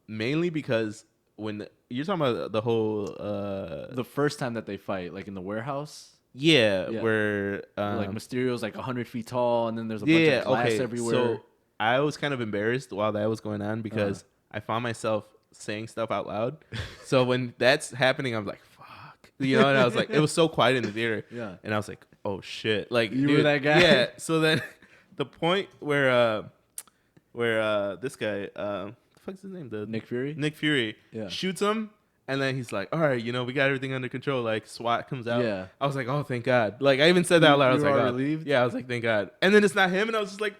Mainly because when you're talking about the whole the first time that they fight, like in the warehouse. Yeah. Where like Mysterio's like 100 feet tall, and then there's a bunch of glass everywhere. So I was kind of embarrassed while that was going on because I found myself saying stuff out loud. So when that's happening, I'm like, fuck. You know, and I was like, it was so quiet in the theater. Yeah. And I was like, oh shit. Like, you were that guy? Yeah. So then the point where this guy, the fuck's his name? Nick Fury? Nick Fury shoots him. And then he's like, all right, you know, we got everything under control. Like, SWAT comes out. Yeah. I was like, oh, thank God. Like, I even said that out loud. I was like, oh. relieved? Yeah, I was like, thank God. And then it's not him. And I was just like,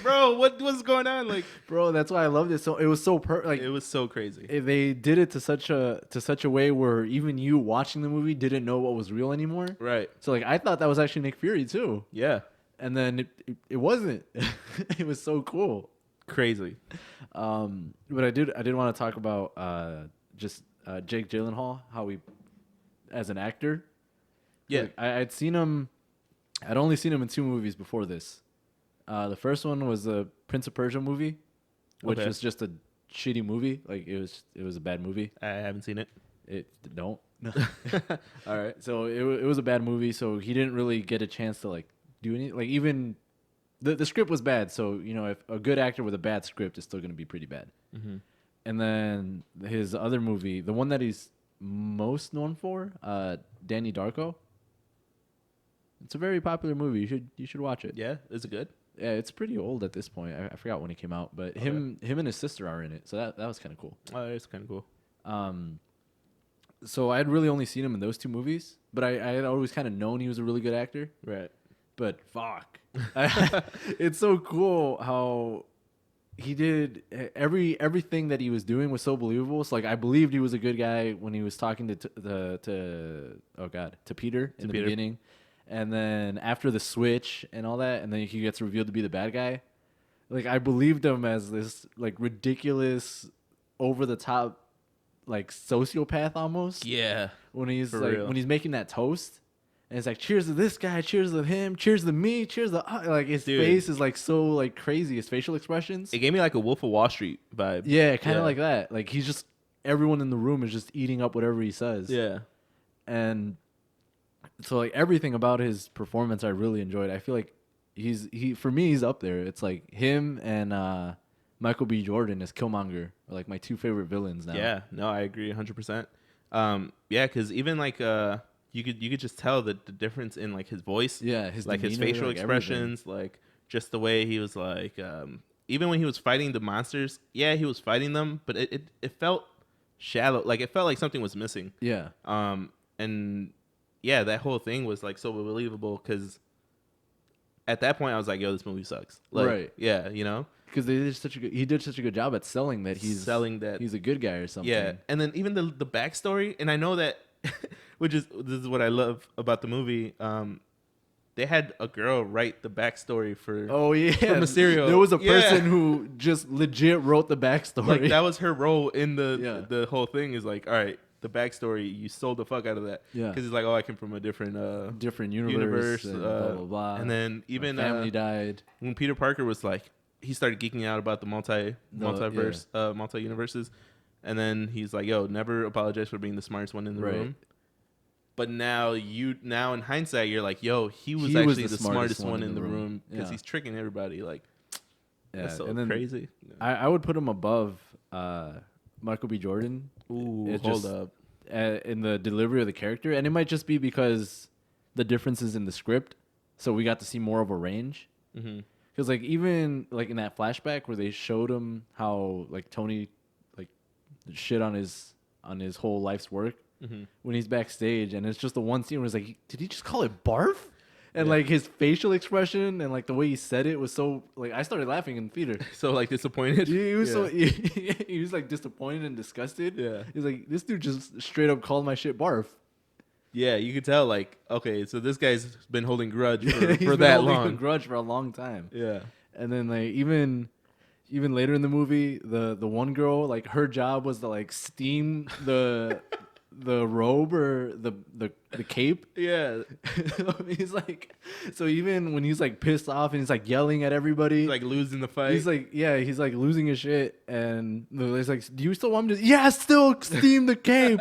bro, what's going on? Like, bro, that's why I loved it. So it was so like it was so crazy. They did it to such a way where even you watching the movie didn't know what was real anymore. Right. So like I thought that was actually Nick Fury too. Yeah. And then it wasn't. It was so cool. Crazy. But I did want to talk about just Jake Gyllenhaal, how he as an actor. Yeah. Like, I'd only seen him in 2 movies before this. The first one was the Prince of Persia movie, which was just a shitty movie. Like it was a bad movie. I haven't seen it. Don't. All right. So it was a bad movie. So he didn't really get a chance to like do anything. Like even the script was bad. So you know if a good actor with a bad script is still going to be pretty bad. Mm-hmm. And then his other movie, the one that he's most known for, Danny Darko. It's a very popular movie. You should watch it. Yeah, is it good? Yeah, it's pretty old at this point. I forgot when it came out, but him and his sister are in it, so that was kind of cool. Oh, it's kind of cool. So I had really only seen him in those 2 movies, but I had always kind of known he was a really good actor. Right. But fuck, it's so cool how he did everything that he was doing was so believable. So like I believed he was a good guy when he was talking to Peter in the beginning. And then after the switch and all that, and then he gets revealed to be the bad guy. Like I believed him as this like ridiculous, over the top, like sociopath almost. Yeah. When he's when he's making that toast, and it's like cheers to this guy, cheers to him, cheers to me, cheers to like his face is like so like crazy. His facial expressions. It gave me like a Wolf of Wall Street vibe. Yeah, kind of like that. Like he's just everyone in the room is just eating up whatever he says. Yeah. And so like everything about his performance I really enjoyed. I feel like for me he's up there. It's like him and Michael B. Jordan as Killmonger are like my two favorite villains now. Yeah, no, I agree 100%. Yeah, because even like you could just tell the difference in like his voice. Yeah, his like demeanor, his facial like expressions, everything. like just the way he was like even when he was fighting the monsters, yeah, he was fighting them, but it felt shallow. Like it felt like something was missing. Yeah. And yeah, that whole thing was like so believable because at that point I was like, yo, this movie sucks. Like, right. Yeah, you know? Because he did such a good job at selling that he's a good guy or something. Yeah, and then even the backstory, and I know that, this is what I love about the movie. They had a girl write the backstory for for Mysterio. There was a person who just legit wrote the backstory. Like that was her role in the whole thing. Is like, all right, the backstory, you sold the fuck out of that. Yeah, because it's like, oh, I came from a different universe, and blah blah blah. And then even my family died. When Peter Parker was like, he started geeking out about the multi universes, and then he's like, yo, never apologize for being the smartest one in the room. But now in hindsight, you're like, yo, he was actually the smartest one in the room because he's tricking everybody. Like, that's so crazy. I would put him above Michael B. Jordan. Ooh, hold up. In the delivery of the character, and it might just be because the differences in the script, so we got to see more of a range. Because like even like in that flashback where they showed him how like Tony like shit on his whole life's work. When he's backstage, and it's just the one scene where it's like, did he just call it barf? And like his facial expression and like the way he said it was so like I started laughing in the theater. So like disappointed. He was he was like disappointed and disgusted. Yeah, he's like, this dude just straight up called my shit barf. Yeah, you could tell like, okay, so this guy's been holding grudge for that long. A grudge for a long time. Yeah, and then like even later in the movie, the one girl, like her job was to like steam the robe or the cape. Yeah. He's like, so even when he's like pissed off and he's like yelling at everybody, he's like losing the fight. He's like, he's like losing his shit. And he's like, do you still want me to? Yeah, still steam the cape.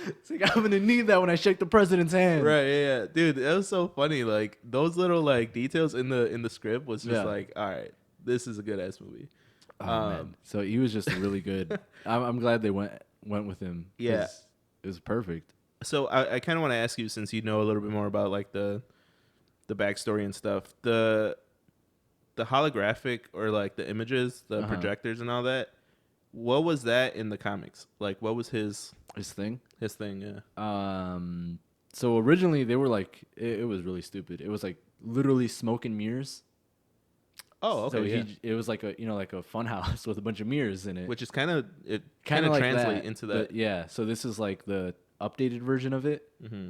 It's like, I'm gonna need that when I shake the president's hand. Right. Yeah. Dude, that was so funny. Like those little like details in the script was just like, all right, this is a good ass movie. Oh, man. So he was just really good. I'm glad they went with him. Yeah. It was perfect. So I kind of want to ask you, since you know a little bit more about like the backstory and stuff, the holographic or like the images, the projectors and all that. What was that in the comics? Like, what was his thing? His thing, yeah. So originally they were like, it was really stupid. It was like literally smoke and mirrors. Oh, okay. So it was like a like a fun house with a bunch of mirrors in it, which is kind of like translate into that. Yeah. So this is like the updated version of it,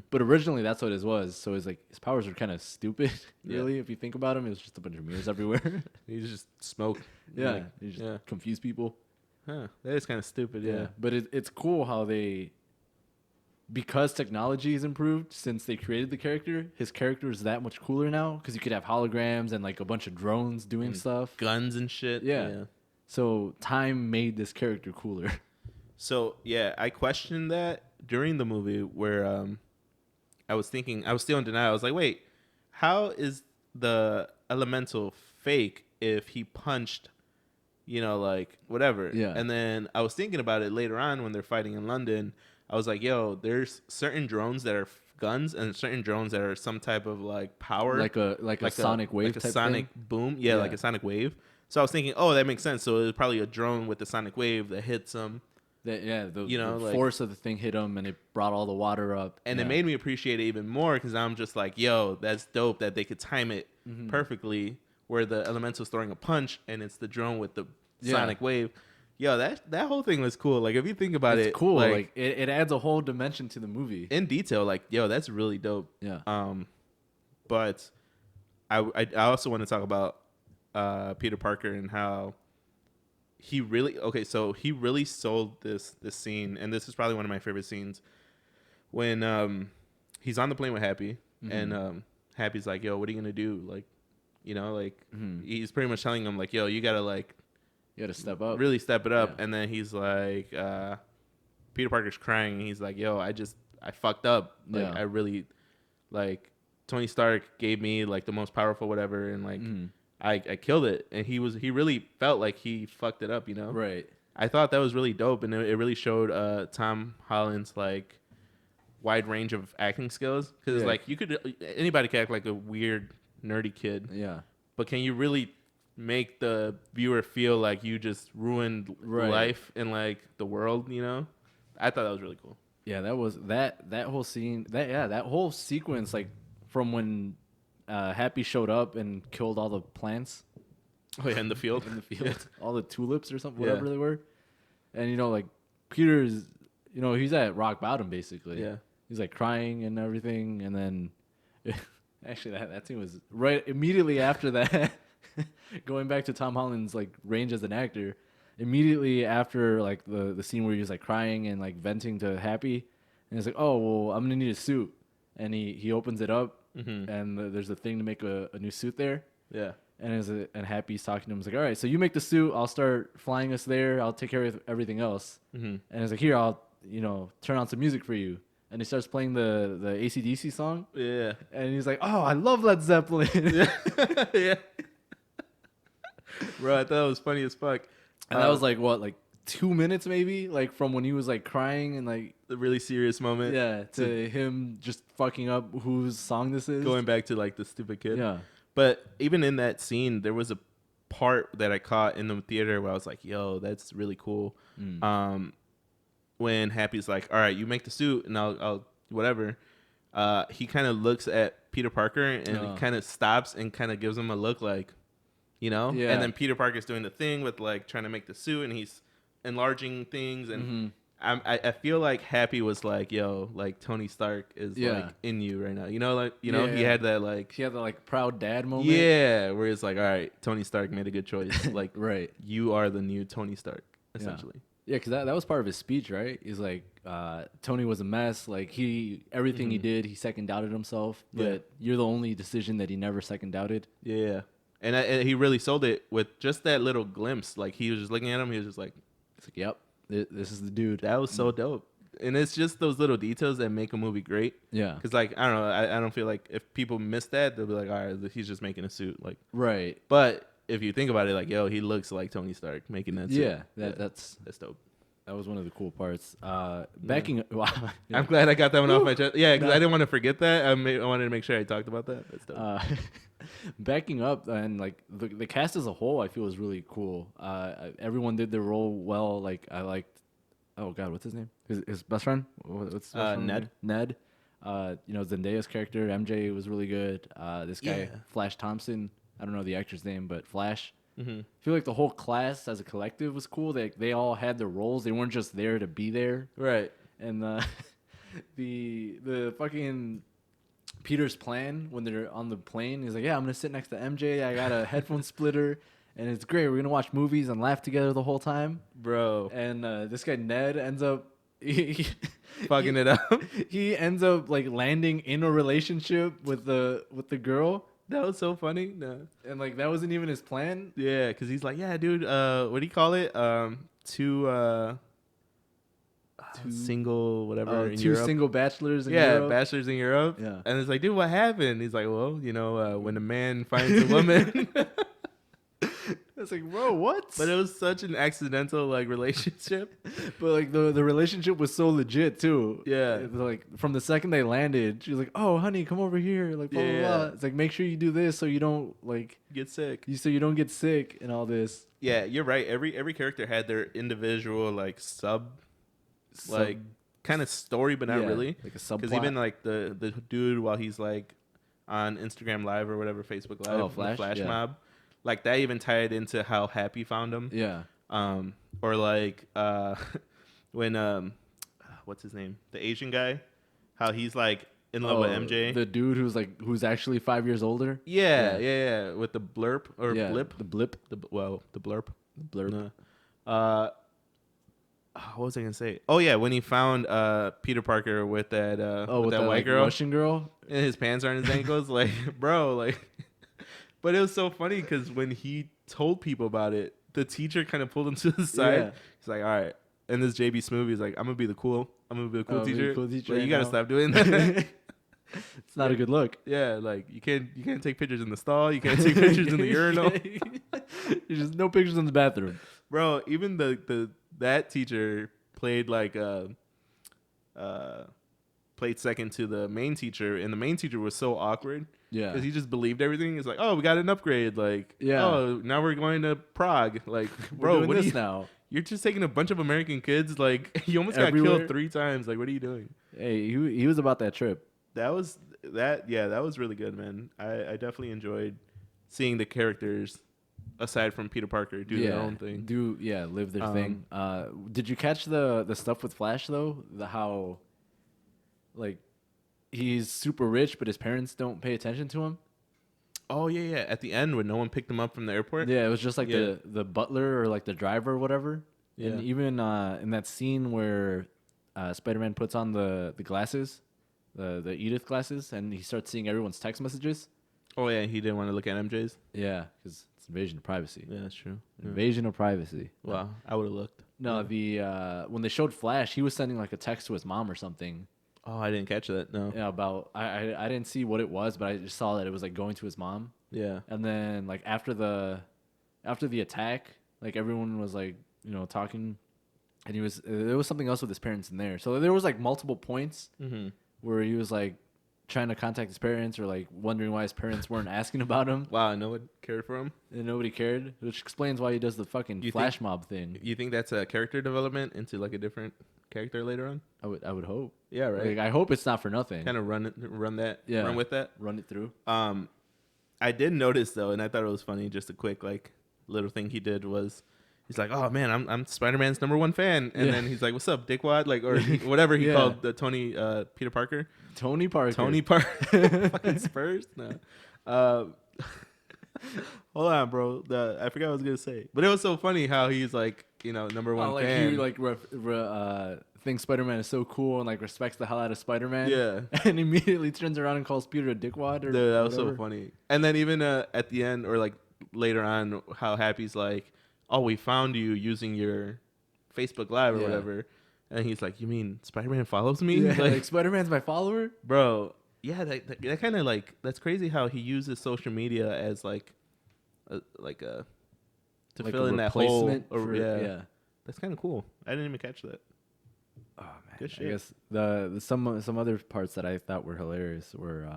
but originally that's what it was. So it's like his powers were kind of stupid, really. If you think about him, it was just a bunch of mirrors everywhere. He just smoke. Yeah, he just confuse people. Huh. That is kind of stupid. Yeah. But it's cool how because technology has improved since they created the character, his character is that much cooler now because you could have holograms and like a bunch of drones doing stuff. Guns and shit. Yeah. So time made this character cooler. So, yeah, I questioned that during the movie where I was still in denial. I was like, wait, how is the elemental fake if he punched, like whatever? Yeah. And then I was thinking about it later on when they're fighting in London. I was like, yo, there's certain drones that are guns and certain drones that are some type of like power, like a sonic wave, like a sonic boom, like a sonic wave. So I was thinking, oh, that makes sense. So it was probably a drone with the sonic wave that hits them. The force of the thing hit him and it brought all the water up, and it made me appreciate it even more because I'm just like, yo, that's dope that they could time it perfectly, where the elemental's throwing a punch and it's the drone with the sonic wave. Yo, that whole thing was cool. Like, if you think about it, cool. Like it adds a whole dimension to the movie in detail. Like, yo, that's really dope. Yeah. But I also want to talk about Peter Parker and how he really sold this scene, and this is probably one of my favorite scenes when he's on the plane with Happy, and Happy's like, yo, what are you gonna do? Like, he's pretty much telling him like, yo, you gotta step up. Really step it up. And then he's like, Peter Parker's crying. And he's like, yo, I fucked up. Like, I really like Tony Stark gave me like the most powerful whatever, and like I killed it, and he really felt like he fucked it up, you know? Right. I thought that was really dope, and it really showed Tom Holland's like wide range of acting skills, because like anybody could act like a weird nerdy kid, but can you really make the viewer feel like you just ruined life and like the world, you know? I thought that was really cool. Yeah, that was that whole scene, that whole sequence, like from when Happy showed up and killed all the plants. Oh yeah, in the field. All the tulips or something, whatever they were. And you know, like Peter's, you know, he's at rock bottom basically. Yeah. He's like crying and everything, and then actually that scene was right immediately after that. Going back to Tom Holland's like range as an actor, immediately after like the scene where he was like crying and like venting to Happy, and he's like, "Oh well, I'm gonna need a suit," and he opens it up, and there's a thing to make a new suit there. Yeah. And Happy's talking to him. He's like, "All right, so you make the suit. I'll start flying us there. I'll take care of everything else." And he's like, "Here, I'll turn on some music for you." And he starts playing the AC/DC song. Yeah. And he's like, "Oh, I love Led Zeppelin." Yeah. Bro, I thought it was funny as fuck. And that was like what, like 2 minutes maybe, like from when he was like crying and like the really serious moment. Yeah, to him just fucking up whose song this is. Going back to like the stupid kid. Yeah. But even in that scene, there was a part that I caught in the theater where I was like, "Yo, that's really cool." When Happy's like, "All right, you make the suit, and I'll whatever." He kind of looks at Peter Parker and he kind of stops and kind of gives him a look like, you know? Yeah. And then Peter Parker's doing the thing with like trying to make the suit, and he's enlarging things, and I feel like Happy was like, "Yo, like Tony Stark is like in you right now," you know, like he had that like proud dad moment. Yeah, where it's like, "All right, Tony Stark made a good choice. Like, right, you are the new Tony Stark, essentially." Yeah, because that was part of his speech, right? He's like, Tony was a mess. Like everything he did, he second doubted himself. But you're the only decision that he never second doubted. Yeah. And he really sold it with just that little glimpse. Like, he was just looking at him. He was just like, "Yep, this is the dude." That was so dope. And it's just those little details that make a movie great. Yeah. Because, like, I don't know. I don't feel like if people miss that, they'll be like, "All right, he's just making a suit." Like, right. But if you think about it, like, yo, he looks like Tony Stark making that suit. Yeah, that's dope. That was one of the cool parts. Backing up. I'm glad I got that one off my chest. Yeah, because I didn't want to forget that. I wanted to make sure I talked about that. That's dope. Backing up, and like the cast as a whole, I feel was really cool. Everyone did their role well. Like, I liked, oh god, what's his name? His best friend? What's his best friend? Ned. Ned. Zendaya's character MJ was really good. This guy Flash Thompson. I don't know the actor's name, but Flash. I feel like the whole class as a collective was cool. They all had their roles. They weren't just there to be there. Right. And the fucking Peter's plan when they're on the plane, he's like, "Yeah, I'm gonna sit next to MJ. I got a headphone splitter, and it's great. We're gonna watch movies and laugh together the whole time, bro." And this guy Ned ends up fucking it up. He ends up like landing in a relationship with the girl. That was so funny. No. And like that wasn't even his plan. Yeah, because he's like, "Yeah, dude, what do you call it? Two single whatever in two Europe. Single bachelors in Europe. Yeah, bachelors in Europe. Yeah. And it's like, "Dude, what happened?" He's like, "Well, when a man finds a woman." It's like, bro, what? But it was such an accidental like relationship. But like the relationship was so legit too. Yeah. Like from the second they landed, she was like, "Oh, honey, come over here." Like blah blah blah. It's like, make sure you do this so you don't like get sick. So you don't get sick and all this. Yeah, you're right. Every character had their individual like sub like kind of story, but not really. Like a subplot. Because even like the dude while he's like on Instagram Live or whatever, Facebook Live, Flash Mob. Like, that even tied into how Happy found him. Yeah. Or, like, when, what's his name? The Asian guy. How he's, like, in love with MJ. The dude who's actually 5 years older? Yeah. With the blurp. Or blip. The blip. The blurp. The blurp. What was I going to say? Oh, yeah. When he found Peter Parker with that, with that white girl. Russian girl? And his pants are on his ankles. Like, bro, like... But it was so funny because when he told people about it, the teacher kind of pulled him to the side. Yeah. He's like, "All right." And this JB Smoothie is like, "I'm gonna be the cool teacher. Cool teacher like, you gotta stop doing that." It's not a good look. Yeah, like you can't take pictures in the stall. You can't take pictures in the urinal. There's just no pictures in the bathroom, bro. Even that teacher played like played second to the main teacher, and the main teacher was so awkward. Yeah, because he just believed everything. It's like, oh, we got an upgrade. Like, oh, now we're going to Prague. Like, bro, what are you now? You're just taking a bunch of American kids. Like, you almost got killed 3 times. Like, what are you doing? Hey, he was about that trip. That was really good, man. I definitely enjoyed seeing the characters aside from Peter Parker do their own thing. Live their thing. Did you catch the stuff with Flash though? How like he's super rich, but his parents don't pay attention to him. Oh yeah. At the end, when no one picked him up from the airport. Yeah, it was just like the butler or like the driver or whatever. Yeah. And even in that scene where Spider-Man puts on the glasses, the Edith glasses, and he starts seeing everyone's text messages. Oh yeah, he didn't want to look at MJ's. Yeah, because it's invasion of privacy. Yeah, that's true. Invasion of privacy. Wow, I would have looked. No, when they showed Flash, he was sending like a text to his mom or something. Oh, I didn't catch that. No. Yeah, about I didn't see what it was, but I just saw that it was like going to his mom. Yeah. And then like after the attack, like everyone was like, talking, and there was something else with his parents in there. So there was like multiple points where he was like trying to contact his parents or like wondering why his parents weren't asking about him. Wow, no one cared for him. And nobody cared, which explains why he does the fucking flash mob thing. You think that's a character development into like a different character later on? I would hope. Yeah, right. Like, I hope it's not for nothing. Kind of run with that. Run it through. I did notice though, and I thought it was funny. Just a quick like little thing he did was, he's like, "Oh man, I'm Spider-Man's #1 fan," and then he's like, "What's up, dickwad?" Like or whatever he called the Peter Parker. Tony Parker. Fucking Spurs. No. Hold on, bro. I forgot what I was gonna say, but it was so funny how he's like, #1 fan. He like thinks Spider-Man is so cool and like respects the hell out of Spider-Man. Yeah, and immediately turns around and calls Peter a dickwad. Or dude, that was so funny. And then even at the end or like later on, how Happy's like, "Oh, we found you using your Facebook Live or whatever," and he's like, "You mean Spider-Man follows me? Yeah, like Spider-Man's my follower, bro." Yeah, that kind of like that's crazy how he uses social media as to fill in that hole. Yeah, that's kind of cool. I didn't even catch that. Oh man, good shit. I guess the some other parts that I thought were hilarious were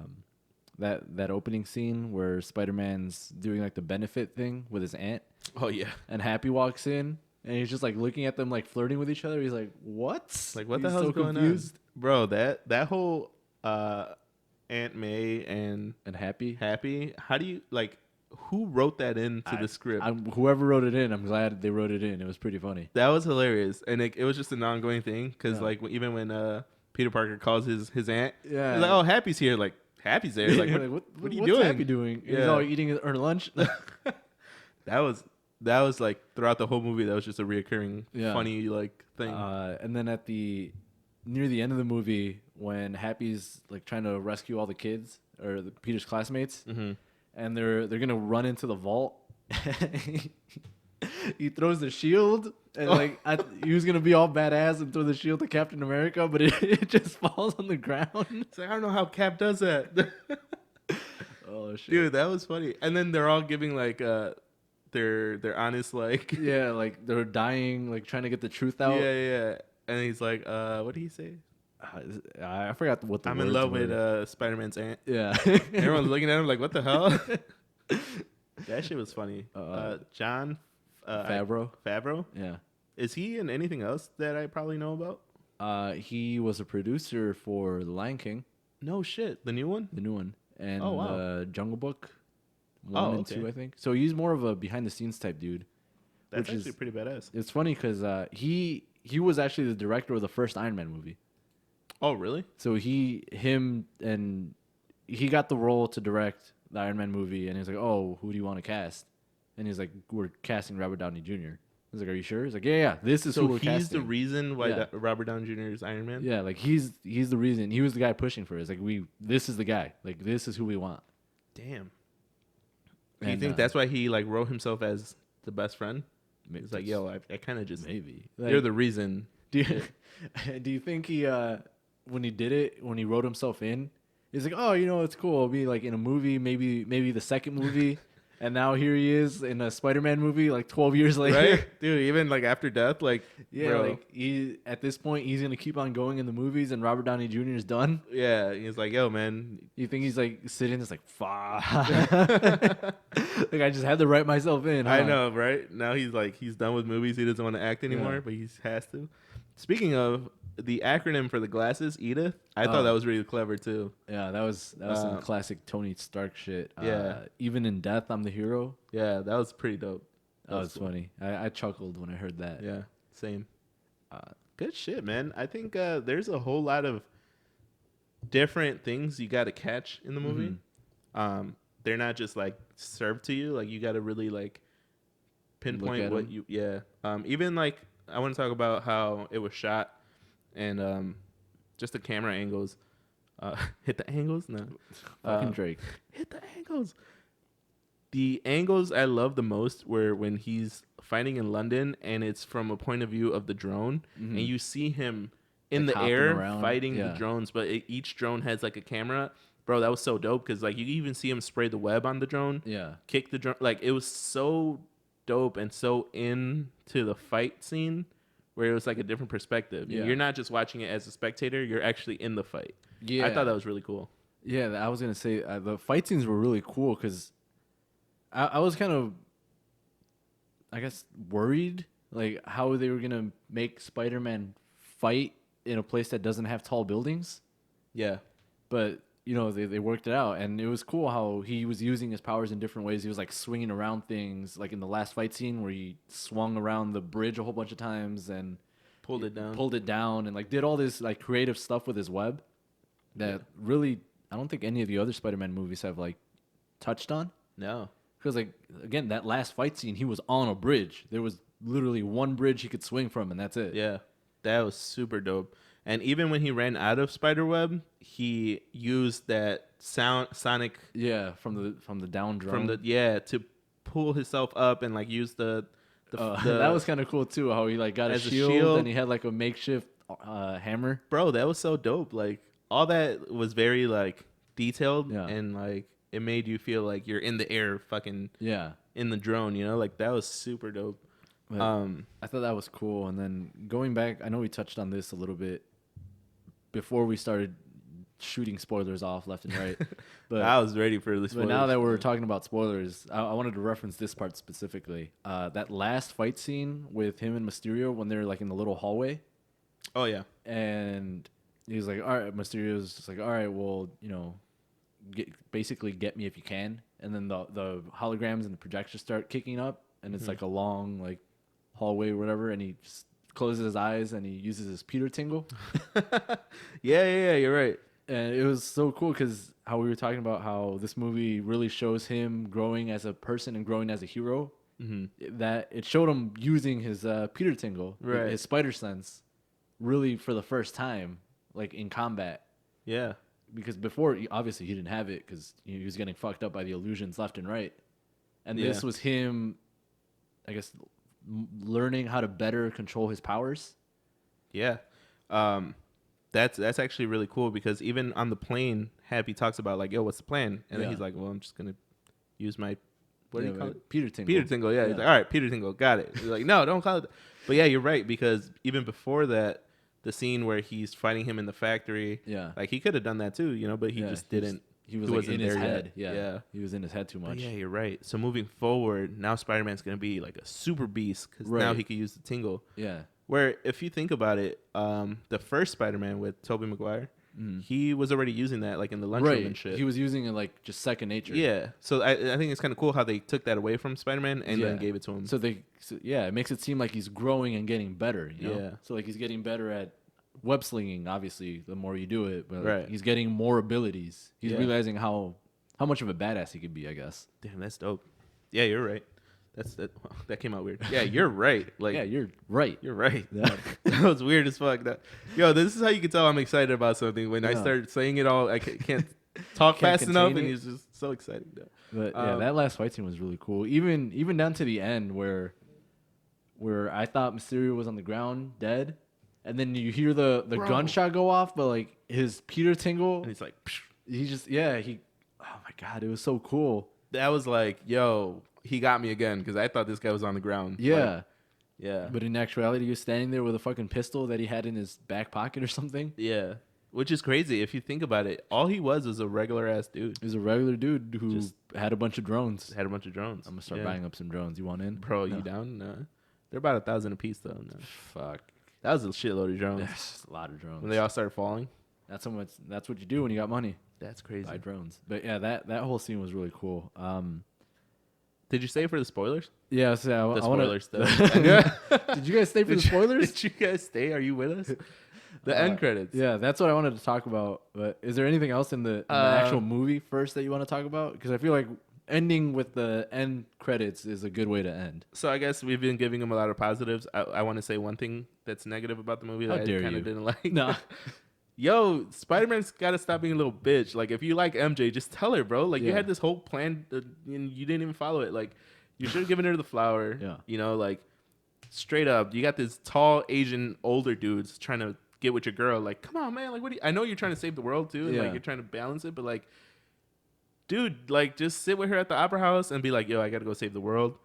that opening scene where Spider-Man's doing like the benefit thing with his aunt. Oh yeah, and Happy walks in and he's just like looking at them like flirting with each other. He's like, "What? Like what the hell's going on, bro?" That whole Aunt May and Happy. How do you like? Who wrote that into the script? Whoever wrote it in, I'm glad they wrote it in. It was pretty funny. That was hilarious, and it was just an ongoing thing because like even when Peter Parker calls his aunt, he's like, "Oh, Happy's here." Like Happy's there. Like what are you doing? What's Happy doing? Yeah. He's all eating her lunch. That was like throughout the whole movie. That was just a reoccurring funny like thing. And then near the end of the movie, when Happy's like trying to rescue all the kids or Peter's classmates, and they're gonna run into the vault, he throws the shield, and he was gonna be all badass and throw the shield to Captain America, but it just falls on the ground. It's like, I don't know how Cap does that. Oh shit, dude, that was funny. And then they're all giving like their honest like like they're dying, like trying to get the truth out. Yeah. And he's like, what did he say? I forgot what the I'm words in love were. with Spider-Man's aunt. Yeah. Everyone's looking at him like, what the hell? That shit was funny. Jon Favreau? Yeah. Is he in anything else that I probably know about? He was a producer for The Lion King. No shit. The new one? The new one. And Jungle Book 1 and 2, I think. So he's more of a behind-the-scenes type dude. That's actually pretty badass. It's funny because he was actually the director of the first Iron Man movie. Oh, really? So he got the role to direct the Iron Man movie, and he's like, "Oh, who do you want to cast?" And he's like, "We're casting Robert Downey Jr." I was like, "Are you sure?" He's like, "Yeah. This is who we're casting." So he's the reason why Robert Downey Jr. is Iron Man? Yeah, like he's the reason. He was the guy pushing for it. It's like this is the guy. Like this is who we want. Damn. Do you think that's why he like wrote himself as the best friend? He's like, "Yo, I kind of just maybe you're the reason." Do you think he when he wrote himself in, He's like, oh, it's cool. I'll be like in a movie, maybe the second movie. And now here he is in a Spider-Man movie, like 12 years later. Right? Dude, even like after death, like, yeah, bro. like at this point, he's going to keep on going in the movies and Robert Downey Jr. is done. Yeah, he's like, yo, man. You think he's like sitting, it's like, fuck. Like, I just had to write myself in. Huh? I know, right? Now he's done with movies. He doesn't want to act anymore, but he has to. Speaking of, the acronym for the glasses, Edith, I thought that was really clever too. Yeah, that was some classic Tony Stark shit. Yeah. Even in death, I'm the hero. Yeah, that was pretty dope. That was cool. Funny. I chuckled when I heard that. Yeah, same. Good shit, man. I think there's a whole lot of different things you got to catch in the movie. Mm-hmm. They're not just like served to you. Like you got to really like pinpoint what you. Yeah. Even like I want to talk about how it was shot. And just the camera angles. Hit the angles? No. Fucking Drake. Hit the angles. The angles I love the most were when he's fighting in London and it's from a point of view of the drone. Mm-hmm. And you see him in like the air fighting the drones. But each drone has like a camera. Bro, that was so dope because like you even see him spray the web on the drone. Yeah. Kick the drone. Like it was so dope and so into the fight scene. Where it was like a different perspective. Yeah. You're not just watching it as a spectator. You're actually in the fight. Yeah. I thought that was really cool. Yeah, I was going to say the fight scenes were really cool because I was kind of, I guess, worried like how they were going to make Spider-Man fight in a place that doesn't have tall buildings. Yeah. But, they worked it out. And it was cool how he was using his powers in different ways. He was like swinging around things, like in the last fight scene where he swung around the bridge a whole bunch of times and pulled it down and like did all this like creative stuff with his web that really I don't think any of the other Spider-Man movies have like touched on. No. Because like again, that last fight scene, he was on a bridge. There was literally one bridge he could swing from and that's it. Yeah. That was super dope. And even when he ran out of Spiderweb, he used that sonic from the down drone to pull himself up and like use the that was kind of cool too. How he like got a shield and he had like a makeshift hammer. Bro, that was so dope. Like all that was very like detailed and like it made you feel like you're in the air, fucking in the drone. Like that was super dope. I thought that was cool. And then going back, I know we touched on this a little bit before we started shooting spoilers off left and right. But I was ready for the spoilers. But now that we're talking about spoilers, I wanted to reference this part specifically. That last fight scene with him and Mysterio when they're like in the little hallway. Oh, yeah. And he's like, all right, Mysterio's just like, all right, well, basically get me if you can. And then the holograms and the projectors start kicking up. And it's like a long like hallway or whatever. And he just closes his eyes and he uses his Peter tingle. Yeah, you're right. And it was so cool because how we were talking about how this movie really shows him growing as a person and growing as a hero. Mm-hmm. That it showed him using his Peter tingle, his spider sense, really for the first time, like in combat. Yeah. Because before, obviously, he didn't have it because he was getting fucked up by the illusions left and right. And this was him, I guess, learning how to better control his powers. Yeah. That's actually really cool because even on the plane, Happy talks about like, yo, what's the plan? And then he's like, well, I'm just going to use my, what do you call it? Peter tingle. Peter tingle, yeah. He's like, all right, Peter tingle, got it. He's like, no, don't call it that. But yeah, you're right because even before that, the scene where he's fighting him in the factory, like he could have done that too, but he just didn't. He was like in his head. Yeah. He was in his head too much. But yeah, you're right. So moving forward, now Spider-Man's going to be like a super beast because now he could use the tingle. Yeah. Where if you think about it, the first Spider-Man with Tobey Maguire, he was already using that like in the lunchroom and shit. He was using it like just second nature. Yeah. So I think it's kind of cool how they took that away from Spider-Man and then gave it to him. So it makes it seem like he's growing and getting better. You know? Yeah. So like he's getting better at web slinging, obviously, the more you do it. But like, he's getting more abilities. He's realizing how much of a badass he could be, I guess. Damn, that's dope. Yeah, you're right. That came out weird. Yeah, you're right. Like, yeah, you're right. You're right. That was weird as fuck. Yo, this is how you can tell I'm excited about something. When I start saying it all, I can't talk fast enough, and he's just so excited. But that last fight scene was really cool. Even down to the end where I thought Mysterio was on the ground dead, and then you hear the gunshot go off, but like his Peter tingle, and he's like, psh. Oh my God, it was so cool. That was like, yo, he got me again because I thought this guy was on the ground. Yeah. Like, yeah. But in actuality, he was standing there with a fucking pistol that he had in his back pocket or something. Yeah. Which is crazy if you think about it. All he was a regular ass dude. He was a regular dude who just had a bunch of drones. I'm gonna start buying up some drones. You want in? Bro, you down? No. They're about 1,000 a piece though. No. Fuck. That was a shitload of drones. That's a lot of drones. When they all started falling. That's what you do when you got money. That's crazy. Buy drones. But yeah, that whole scene was really cool. Did you stay for the spoilers? Yeah, so the spoilers stuff. Did you guys stay for the spoilers? Did you guys stay? Are you with us? The end credits. Yeah, that's what I wanted to talk about. But is there anything else in the actual movie first that you want to talk about? Because I feel like ending with the end credits is a good way to end. So I guess we've been giving them a lot of positives. I want to say one thing that's negative about the movie that I kind of didn't like. Nah. Yo, Spider-Man's got to stop being a little bitch. Like, if you like MJ, just tell her, bro. Like, you had this whole plan and you didn't even follow it. Like, you should have given her the flower. Yeah. You know, like, straight up. You got this tall, Asian, older dudes trying to get with your girl. Like, come on, man. Like, what do you... I know you're trying to save the world, too. And, like, you're trying to balance it. But, like, dude, like, just sit with her at the opera house and be like, yo, I got to go save the world.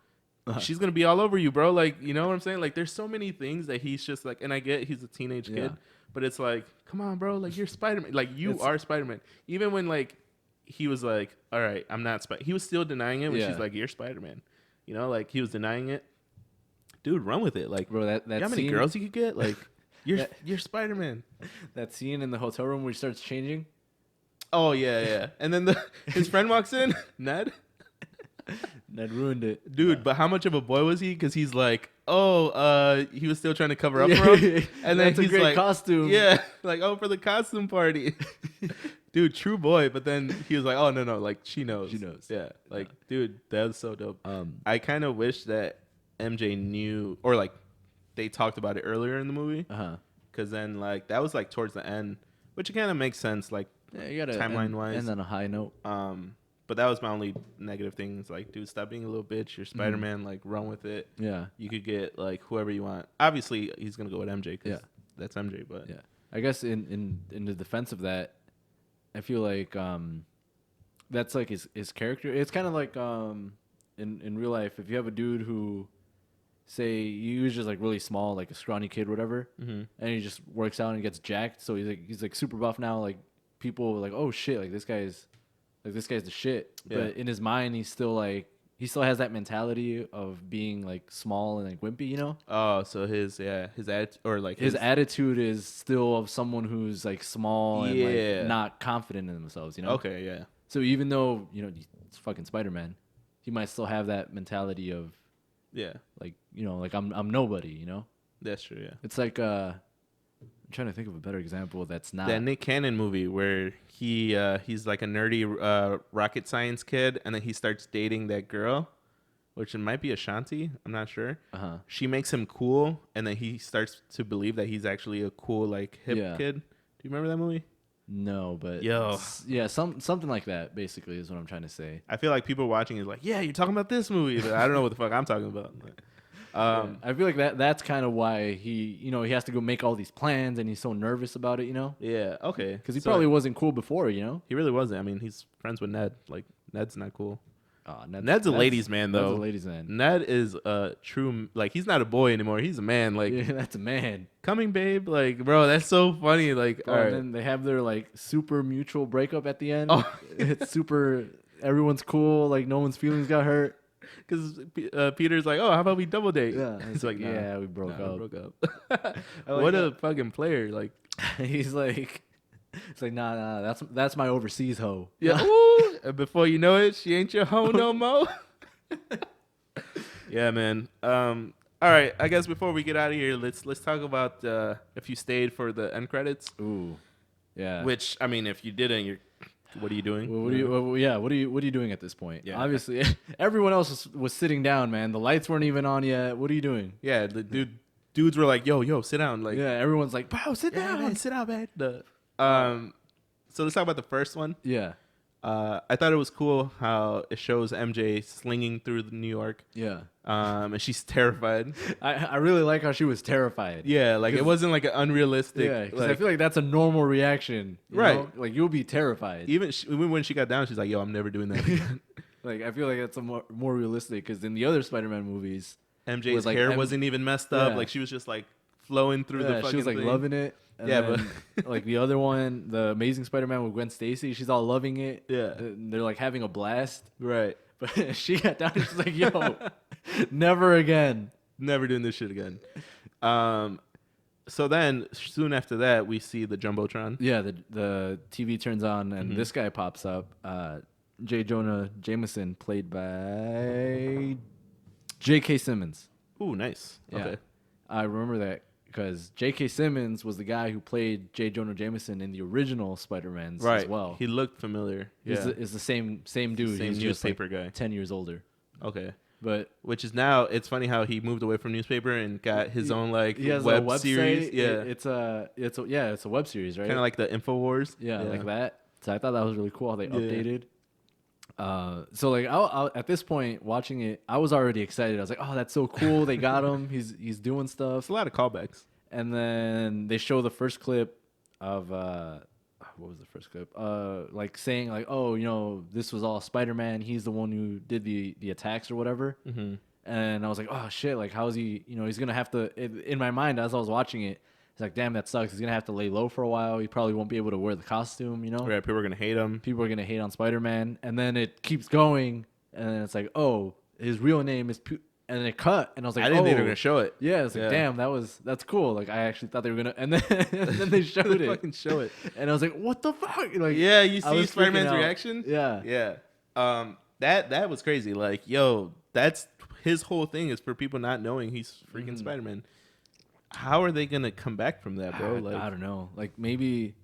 She's going to be all over you, bro. Like, you know what I'm saying? Like, there's so many things that he's just like... And I get he's a teenage kid. But it's like, come on, bro. Like, you're Spider-Man. Like, you are Spider-Man. Even when, like, he was like, all right, I'm not Spider-Man. He was still denying it when she's like, you're Spider-Man. You know, like, he was denying it. Dude, run with it. Like, bro, that you know how many girls you could get? Like, you're Spider-Man. That scene in the hotel room where he starts changing. Oh, yeah. And then his friend walks in, Ned. Ned ruined it. Dude, but how much of a boy was he? Because he's like, he was still trying to cover up for him. And then he's like, costume. Yeah, like, for the costume party. Dude, true boy. But then he was like, oh, no, like, she knows. Yeah, like, dude, that was so dope. I kind of wish that MJ knew, or, like, they talked about it earlier in the movie. Because then, like, that was, like, towards the end, which kind of makes sense, like, you gotta timeline-wise. end on a high note. But that was my only negative thing. It's like, dude, stop being a little bitch. You're Spider-Man. Like, run with it. Yeah. You could get, like, whoever you want. Obviously, he's going to go with MJ because that's MJ. But yeah. I guess in the defense of that, I feel like that's, like, his character. It's kind of like in real life, if you have a dude who, say, he was just, like, really small, like a scrawny kid, whatever, and he just works out and gets jacked. So he's like super buff now. Like, people are like, oh, shit, like, this guy's the shit. Yeah. But in his mind, he still has that mentality of being, like, small and, like, wimpy, you know? Oh, so his attitude, or, like, his attitude is still of someone who's, like, small and, like, not confident in themselves, you know? Okay, yeah. So even though, you know, it's fucking Spider-Man, he might still have that mentality of, like, you know, like, I'm nobody, you know? That's true, yeah. It's like, I'm trying to think of a better example that's not... That Nick Cannon movie where he's like a nerdy rocket science kid, and then he starts dating that girl, which it might be Ashanti. I'm not sure. She makes him cool, and then he starts to believe that he's actually a cool, like, hip kid. Do you remember that movie? No, but something like that basically is what I'm trying to say. I feel like people watching is like, yeah, you're talking about this movie, but I don't know what the fuck I'm talking about. I feel like that's kind of why he has to go make all these plans and he's so nervous about it, you know? Yeah, okay. Because he probably wasn't cool before, you know? He really wasn't. I mean, he's friends with Ned. Like, Ned's not cool. Ned's a ladies' man, though. Ned's a ladies' man. Ned is a true, like, he's not a boy anymore. He's a man. Like, yeah, that's a man. Coming, babe. Like, bro, that's so funny. Like, all right. And then they have their, like, super mutual breakup at the end. Oh. It's super, everyone's cool. Like, no one's feelings got hurt. Because Peter's like, oh, how about we double date? Yeah. He's like, yeah, we broke up. What a fucking player. Like, he's like, it's like, nah, that's my overseas hoe. Yeah. Ooh, and before you know it, she ain't your hoe no more. Yeah, man. All right. I guess before we get out of here, let's talk about if you stayed for the end credits. Ooh. Yeah. Which, I mean, if you didn't, what are you doing? Well, what are you doing at this point? Yeah. Obviously, everyone else was sitting down, man. The lights weren't even on yet. What are you doing? Yeah, the dudes were like, yo, sit down. Like, yeah, everyone's like, bro, sit down. Man, sit down, man. So let's talk about the first one. Yeah. I thought it was cool how it shows MJ slinging through New York. Yeah. And she's terrified. I really like how she was terrified. Yeah, like it wasn't like an unrealistic. Yeah, because I feel like that's a normal reaction. Right. Know? Like you'll be terrified. Even when she got down, she's like, "Yo, I'm never doing that again." Like I feel like that's a more realistic because in the other Spider-Man movies, MJ's hair wasn't even messed up. Yeah. Like she was just like flowing through the fucking she was like thing. loving it. And then, but like the other one, the Amazing Spider-Man with Gwen Stacy, she's all loving it. Yeah, and they're like having a blast. Right. But she got down and she's like, "Yo, never again. Never doing this shit again." So then soon after that, we see the Jumbotron. Yeah, the TV turns on and this guy pops up. J. Jonah Jameson, played by J.K. Simmons. Ooh, nice. Yeah. Okay. I remember that because J.K. Simmons was the guy who played J. Jonah Jameson in the original Spider-Mans as well. He looked familiar. Yeah. He's the same dude. Same He's just newspaper like guy. 10 years older. Okay. But which is now, it's funny how he moved away from newspaper and got his own like he has web a series. Yeah. It's a web series, right? Kind of like the InfoWars. Yeah, like that. So I thought that was really cool how they updated. So like I'll at this point watching it, I was already excited. I was like, "Oh, that's so cool! They got him. He's doing stuff." It's a lot of callbacks. And then they show the first clip of what was the first clip? Like saying like, "Oh, you know, this was all Spider-Man. He's the one who did the attacks or whatever." Mm-hmm. And I was like, "Oh shit! Like, how is he? You know, he's gonna have to." In my mind, as I was watching it, it's like, "Damn, that sucks. He's gonna have to lay low for a while. He probably won't be able to wear the costume. You know, Right? People are gonna hate him. People are gonna hate on Spider-Man." And then it keeps going, and then it's like, "Oh, his real name is." And then it cut, and I was like, I didn't think they were gonna show it. Yeah, it's like, damn, that's cool. Like, I actually thought they were gonna, and then they showed it. Fucking show it. And I was like, what the fuck? Like, yeah, you see Spider-Man's reaction. Yeah. That was crazy. Like, yo, that's his whole thing is for people not knowing he's freaking Spider-Man. How are they gonna come back from that, bro? Like, I don't know. Like, maybe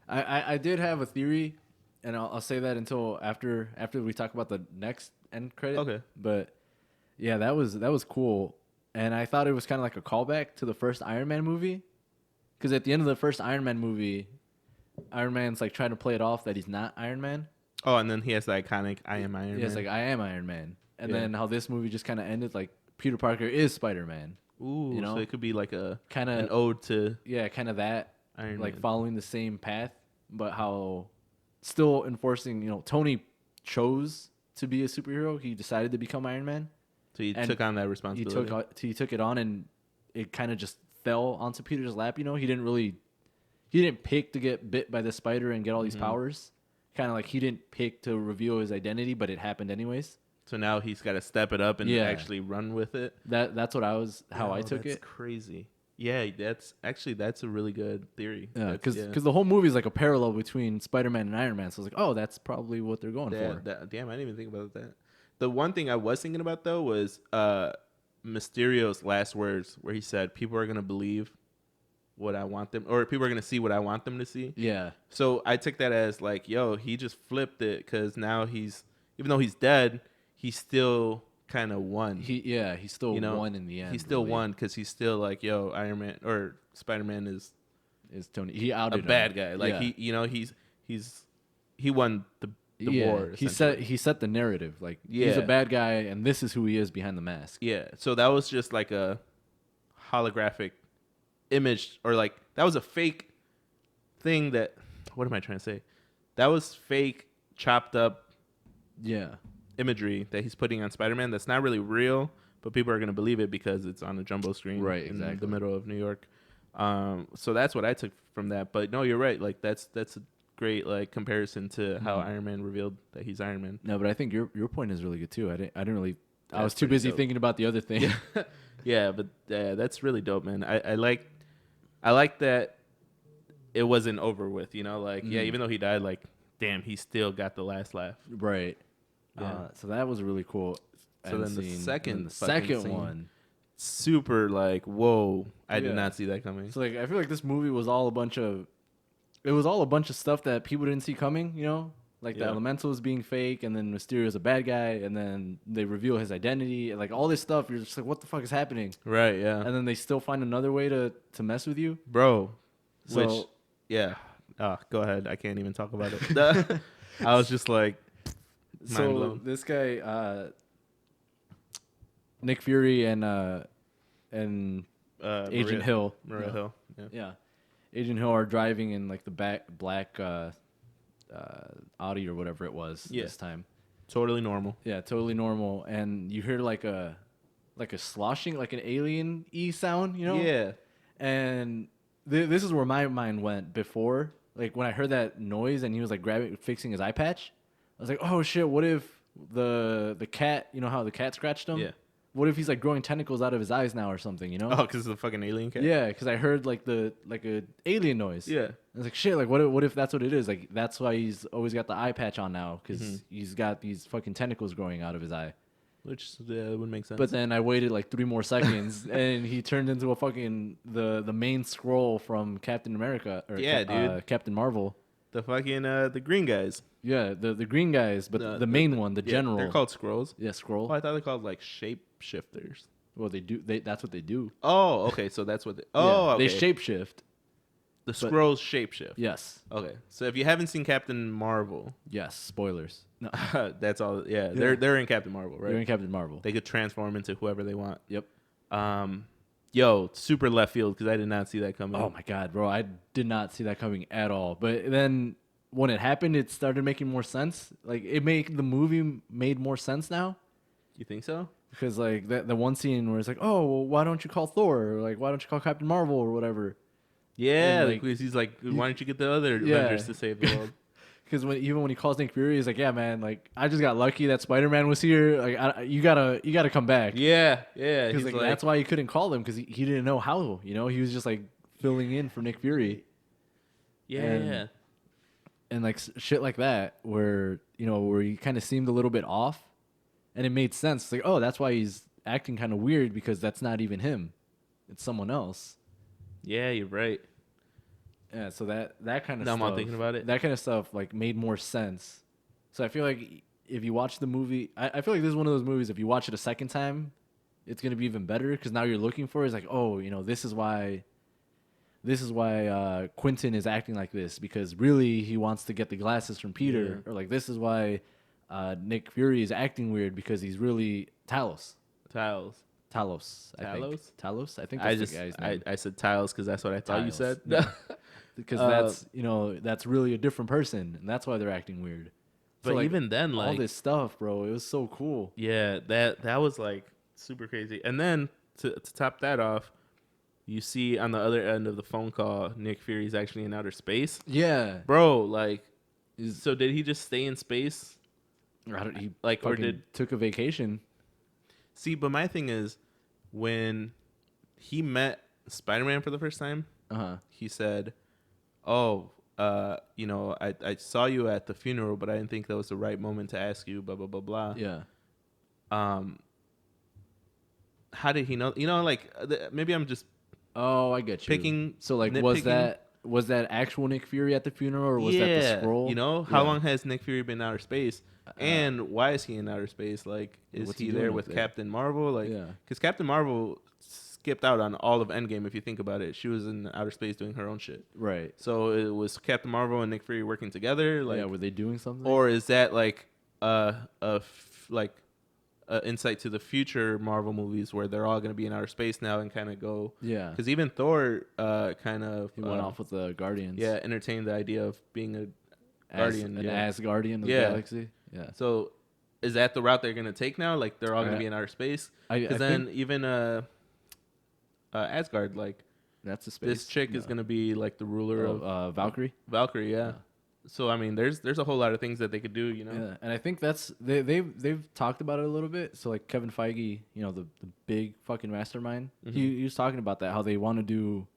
I did have a theory, and I'll say that until after we talk about the next end credit. Okay, but. Yeah, that was cool, and I thought it was kind of like a callback to the first Iron Man movie, because at the end of the first Iron Man movie, Iron Man's like trying to play it off that he's not Iron Man. Oh, and then he has the iconic "I am Iron Man." Yeah, it's like I am Iron Man, and then how this movie just kind of ended like Peter Parker is Spider-Man. Ooh, you know, so it could be like a kind of an ode to kind of that Iron like Man. Following the same path, but how still enforcing. You know, Tony chose to be a superhero. He decided to become Iron Man. So he took on that responsibility. He took it on, and it kind of just fell onto Peter's lap. You know, he didn't pick to get bit by the spider and get all these powers. Kind of like he didn't pick to reveal his identity, but it happened anyways. So now he's got to step it up and actually run with it. That's what I took it. That's crazy. Yeah, that's a really good theory. Yeah, because the whole movie is like a parallel between Spider-Man and Iron Man. So I was like, oh, that's probably what they're going for. Damn, I didn't even think about that. The one thing I was thinking about, though, was Mysterio's last words where he said, people are going to believe what I want them, or people are going to see what I want them to see. Yeah. So I took that as like, yo, he just flipped it because now even though he's dead, he's still kind of won. He still won in the end. He still won because he's still like, yo, Iron Man or Spider-Man is Tony. He outed a bad guy. Like he won the war. He set the narrative. Like he's a bad guy, and this is who he is behind the mask. Yeah. So that was just like a holographic image, or like that was a fake thing. That what am I trying to say? That was fake, chopped up. Yeah. Imagery that he's putting on Spider-Man. That's not really real, but people are gonna believe it because it's on a jumbo screen, right? In the middle of New York. So that's what I took from that. But no, you're right. Like that's a great like comparison to how Iron Man revealed that he's Iron Man. No, but I think your point is really good too. I didn't really. I was too busy thinking about the other thing. Yeah, but that's really dope, man. I like that it wasn't over with. You know, like even though he died, like damn, he still got the last laugh. Right. Yeah. So that was really cool. So then the second one, super like whoa! I did not see that coming. So like I feel like this movie was all a bunch of stuff that people didn't see coming. You know, like the Elementals being fake, and then Mysterio's a bad guy, and then they reveal his identity, and like all this stuff. You're just like, what the fuck is happening? Right. Yeah. And then they still find another way to mess with you, bro. So go ahead. I can't even talk about it. I was just like, mind blown. So this guy, Nick Fury and Agent Hill. Maria Hill. Yeah. Agent Hill are driving in like the black Audi or whatever it was this time. Totally normal. Yeah, totally normal. And you hear like a sloshing, like an alien-y sound, you know? Yeah. And this is where my mind went before. Like when I heard that noise and he was like fixing his eye patch, I was like, oh shit, what if the cat, you know how the cat scratched him? Yeah. What if he's like growing tentacles out of his eyes now or something, you know? Oh, because of the fucking alien cat? Yeah, because I heard like a alien noise. Yeah. I was like, shit, like what if that's what it is? Like that's why he's always got the eye patch on now, because he's got these fucking tentacles growing out of his eye. Which would make sense. But then I waited like 3 more seconds and he turned into a fucking the main scroll from Captain America or dude. Captain Marvel. The fucking the green guys. Yeah, the green guys, but the main one, the general. They're called scrolls. Yeah, scroll. Oh, I thought they called like shapeshifters. Well, they do. That's what they do. Oh, okay. So that's what. They shapeshift. The scrolls shapeshift. Yes. Okay. So if you haven't seen Captain Marvel, yes, spoilers. No, that's all. Yeah, they're in Captain Marvel, right? They're in Captain Marvel. They could transform into whoever they want. Yep. Yo, super left field because I did not see that coming. Oh my god, bro! I did not see that coming at all. But then when it happened, it started making more sense. Like the movie made more sense now. You think so? Because like the one scene where it's like, oh, well, why don't you call Thor? Or like, why don't you call Captain Marvel or whatever? Yeah, like, he's like, why don't you get the other Avengers to save the world? Because even when he calls Nick Fury, he's like, yeah, man, like I just got lucky that Spider-Man was here. Like you gotta come back. Yeah. Because like, that's why he couldn't call him, because he didn't know how. You know, he was just like filling in for Nick Fury. Yeah. And like shit like that, where he kind of seemed a little bit off, and it made sense. It's like, oh, that's why he's acting kind of weird, because that's not even him, it's someone else. Yeah, you're right. Yeah, so that kind of now stuff. I'm thinking about it. That kind of stuff like made more sense. So I feel like if you watch the movie, I feel like this is one of those movies. If you watch it a second time, it's gonna be even better, because now you're looking for it's like, oh, this is why Quentin is acting like this, because really he wants to get the glasses from Peter, or like this is why Nick Fury is acting weird, because he's really Talos. I think that's the guy's name. I said Tiles because that's what I thought you said. Yeah. Because that's really a different person, and that's why they're acting weird. But so, like, even then, like all this stuff, bro, it was so cool. Yeah, that was like super crazy. And then to top that off, you see on the other end of the phone call, Nick Fury's actually in outer space. Yeah, bro. Like, so did he just stay in space? He took a vacation. See, but my thing is, when he met Spider-Man for the first time, he said, "Oh, I saw you at the funeral, but I didn't think that was the right moment to ask you." Blah blah blah blah. Yeah. How did he know? Maybe I'm just. Oh, I get you. Picking. So like, was that actual Nick Fury at the funeral, or was that the scroll? How long has Nick Fury been in outer space? And why is he in outer space? Like, is he there with Captain Marvel? Like, because Captain Marvel skipped out on all of Endgame. If you think about it, she was in outer space doing her own shit. Right. So it was Captain Marvel and Nick Fury working together. Like, were they doing something? Or is that like insight to the future Marvel movies where they're all going to be in outer space now and kind of go? Yeah. Because even Thor kind of he went off with the Guardians. Yeah, entertained the idea of being a Guardian, Asgardian of the galaxy. Yeah. So, is that the route they're gonna take now? Like, they're all gonna be in outer space? Because then even Asgard, like, that's a space. This chick is gonna be like the ruler of Valkyrie. Valkyrie, yeah. So I mean, there's a whole lot of things that they could do, Yeah, and I think that's they've talked about it a little bit. So like Kevin Feige, the big fucking mastermind, he was talking about that, how they want to do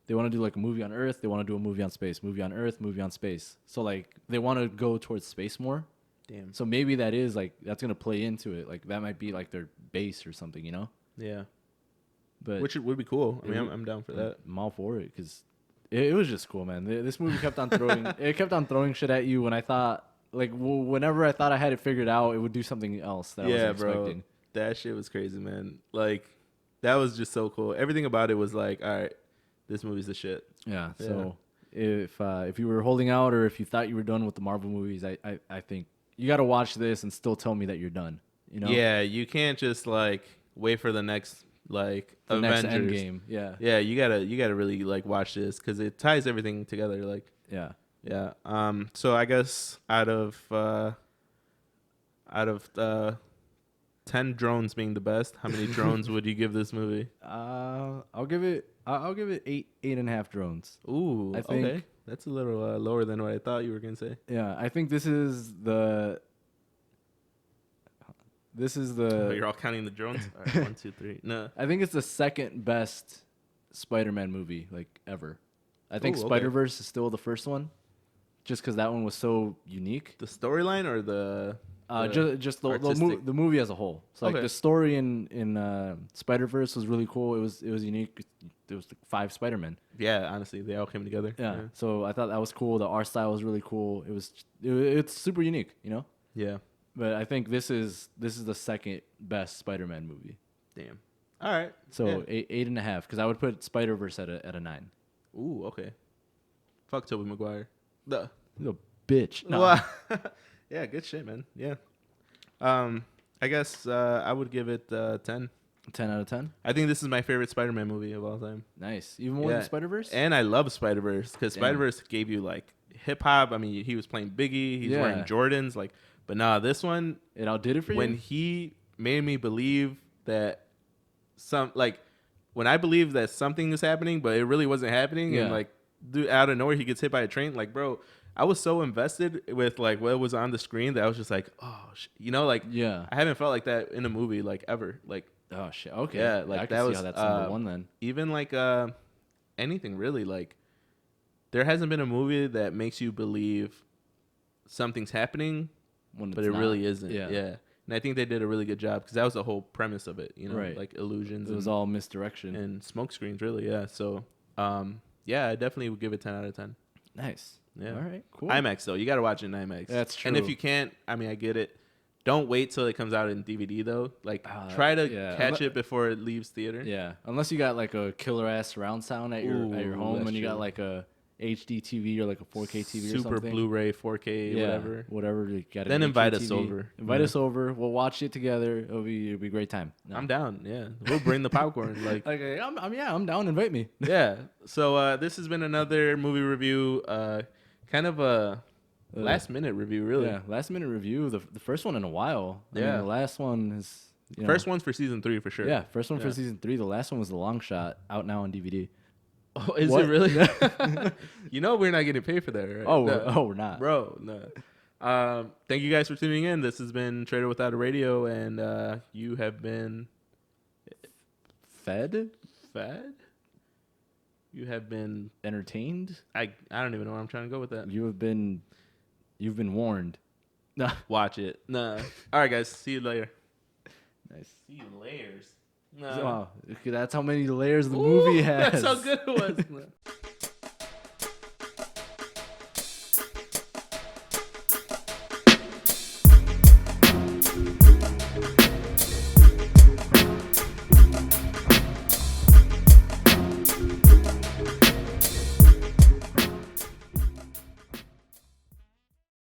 like a movie on Earth, they want to do a movie on space, movie on Earth, movie on space. So like they want to go towards space more. Damn. So maybe that's gonna play into it. Like that might be like their base or something, Yeah. But which would be cool. I mean, I'm down for that. I'm all for it, because it was just cool, man. This movie kept on throwing shit at you when I thought, like, whenever I thought I had it figured out, it would do something else that I wasn't expecting. That shit was crazy, man. Like, that was just so cool. Everything about it was like, all right, this movie's the shit. Yeah. So if you were holding out or if you thought you were done with the Marvel movies, I think you got to watch this and still tell me that you're done. You know? Yeah, you can't just like wait for the next like Avengers. Next Endgame. Yeah. Yeah, you gotta really like watch this because it ties everything together. Like yeah. So I guess out of 10 drones being the best, how many drones would you give this movie? I'll give it 8.5 drones. Ooh, I think okay. That's a little lower than what I thought you were gonna say. Yeah, I think this is the. Oh, you're all counting the drones. All right, 1, 2, 3. No, I think it's the second best Spider-Man movie like ever. I think Spider-Verse is still the first one, just because that one was so unique. The storyline or the just the movie as a whole. So like the story in Spider-Verse was really cool. It was unique. There was 5 Spider-Men. Yeah, honestly, they all came together. Yeah. So I thought that was cool. The art style was really cool. It's super unique, you know? Yeah. But I think this is the second best Spider-Man movie. Damn. All right. So 8.5, because I would put Spider-Verse at a 9. Ooh, okay. Fuck Tobey Maguire. Duh. You a bitch. No. Yeah, good shit, man. Yeah. I guess I would give it 10. 10 out of 10? I think this is my favorite Spider-Man movie of all time. Nice. Even more than Spider-Verse? And I love Spider-Verse because Spider-Verse gave you like hip-hop. I mean, he was playing Biggie. He's wearing Jordans. Like, but nah, this one... It outdid it for you? When he made me believe that when I believed that something was happening, but it really wasn't happening, and like, dude, out of nowhere, he gets hit by a train. Like, bro, I was so invested with like what was on the screen that I was just like, oh, like, I haven't felt like that in a movie like ever. Like, oh shit, okay, yeah, like I can that see was how that's number one then. Even like anything really, like, there hasn't been a movie that makes you believe something's happening, but it really isn't. Yeah. And I think they did a really good job because that was the whole premise of it, you know, like illusions. It was all misdirection and smoke screens, really. Yeah. So, I definitely would give it 10 out of 10. Nice. Yeah. All right. Cool. IMAX though, you got to watch it in IMAX. That's true. And if you can't, I mean, I get it. Don't wait till it comes out in DVD though. Like, try to catch it before it leaves theater. Yeah. Unless you got like a killer ass surround sound at your home, and you got like a HD TV or like a 4K TV or something. Super Blu-ray, 4K, whatever. You got then invite us over. Invite us over. We'll watch it together. It'll be a great time. No. I'm down. Yeah, we'll bring the popcorn. Like, okay, I'm down. Invite me. Yeah. So this has been another movie review. Kind of a last minute review, really. Yeah, last minute review. The first one in a while. I mean, the last one is. First one's for season 3 for sure. Yeah, first one for season 3. The last one was The Long Shot, out now on DVD. Oh, is it really? You know we're not getting paid for that, right? We're not. Bro, no. Thank you guys for tuning in. This has been TretoWithOutARadio, and you have been... Fed? You have been... Entertained? I don't even know where I'm trying to go with that. You've been warned. No. Watch it. No. All right, guys. See you later. Nice. See you layers. No. Wow. That's how many layers the movie has. That's how good it was.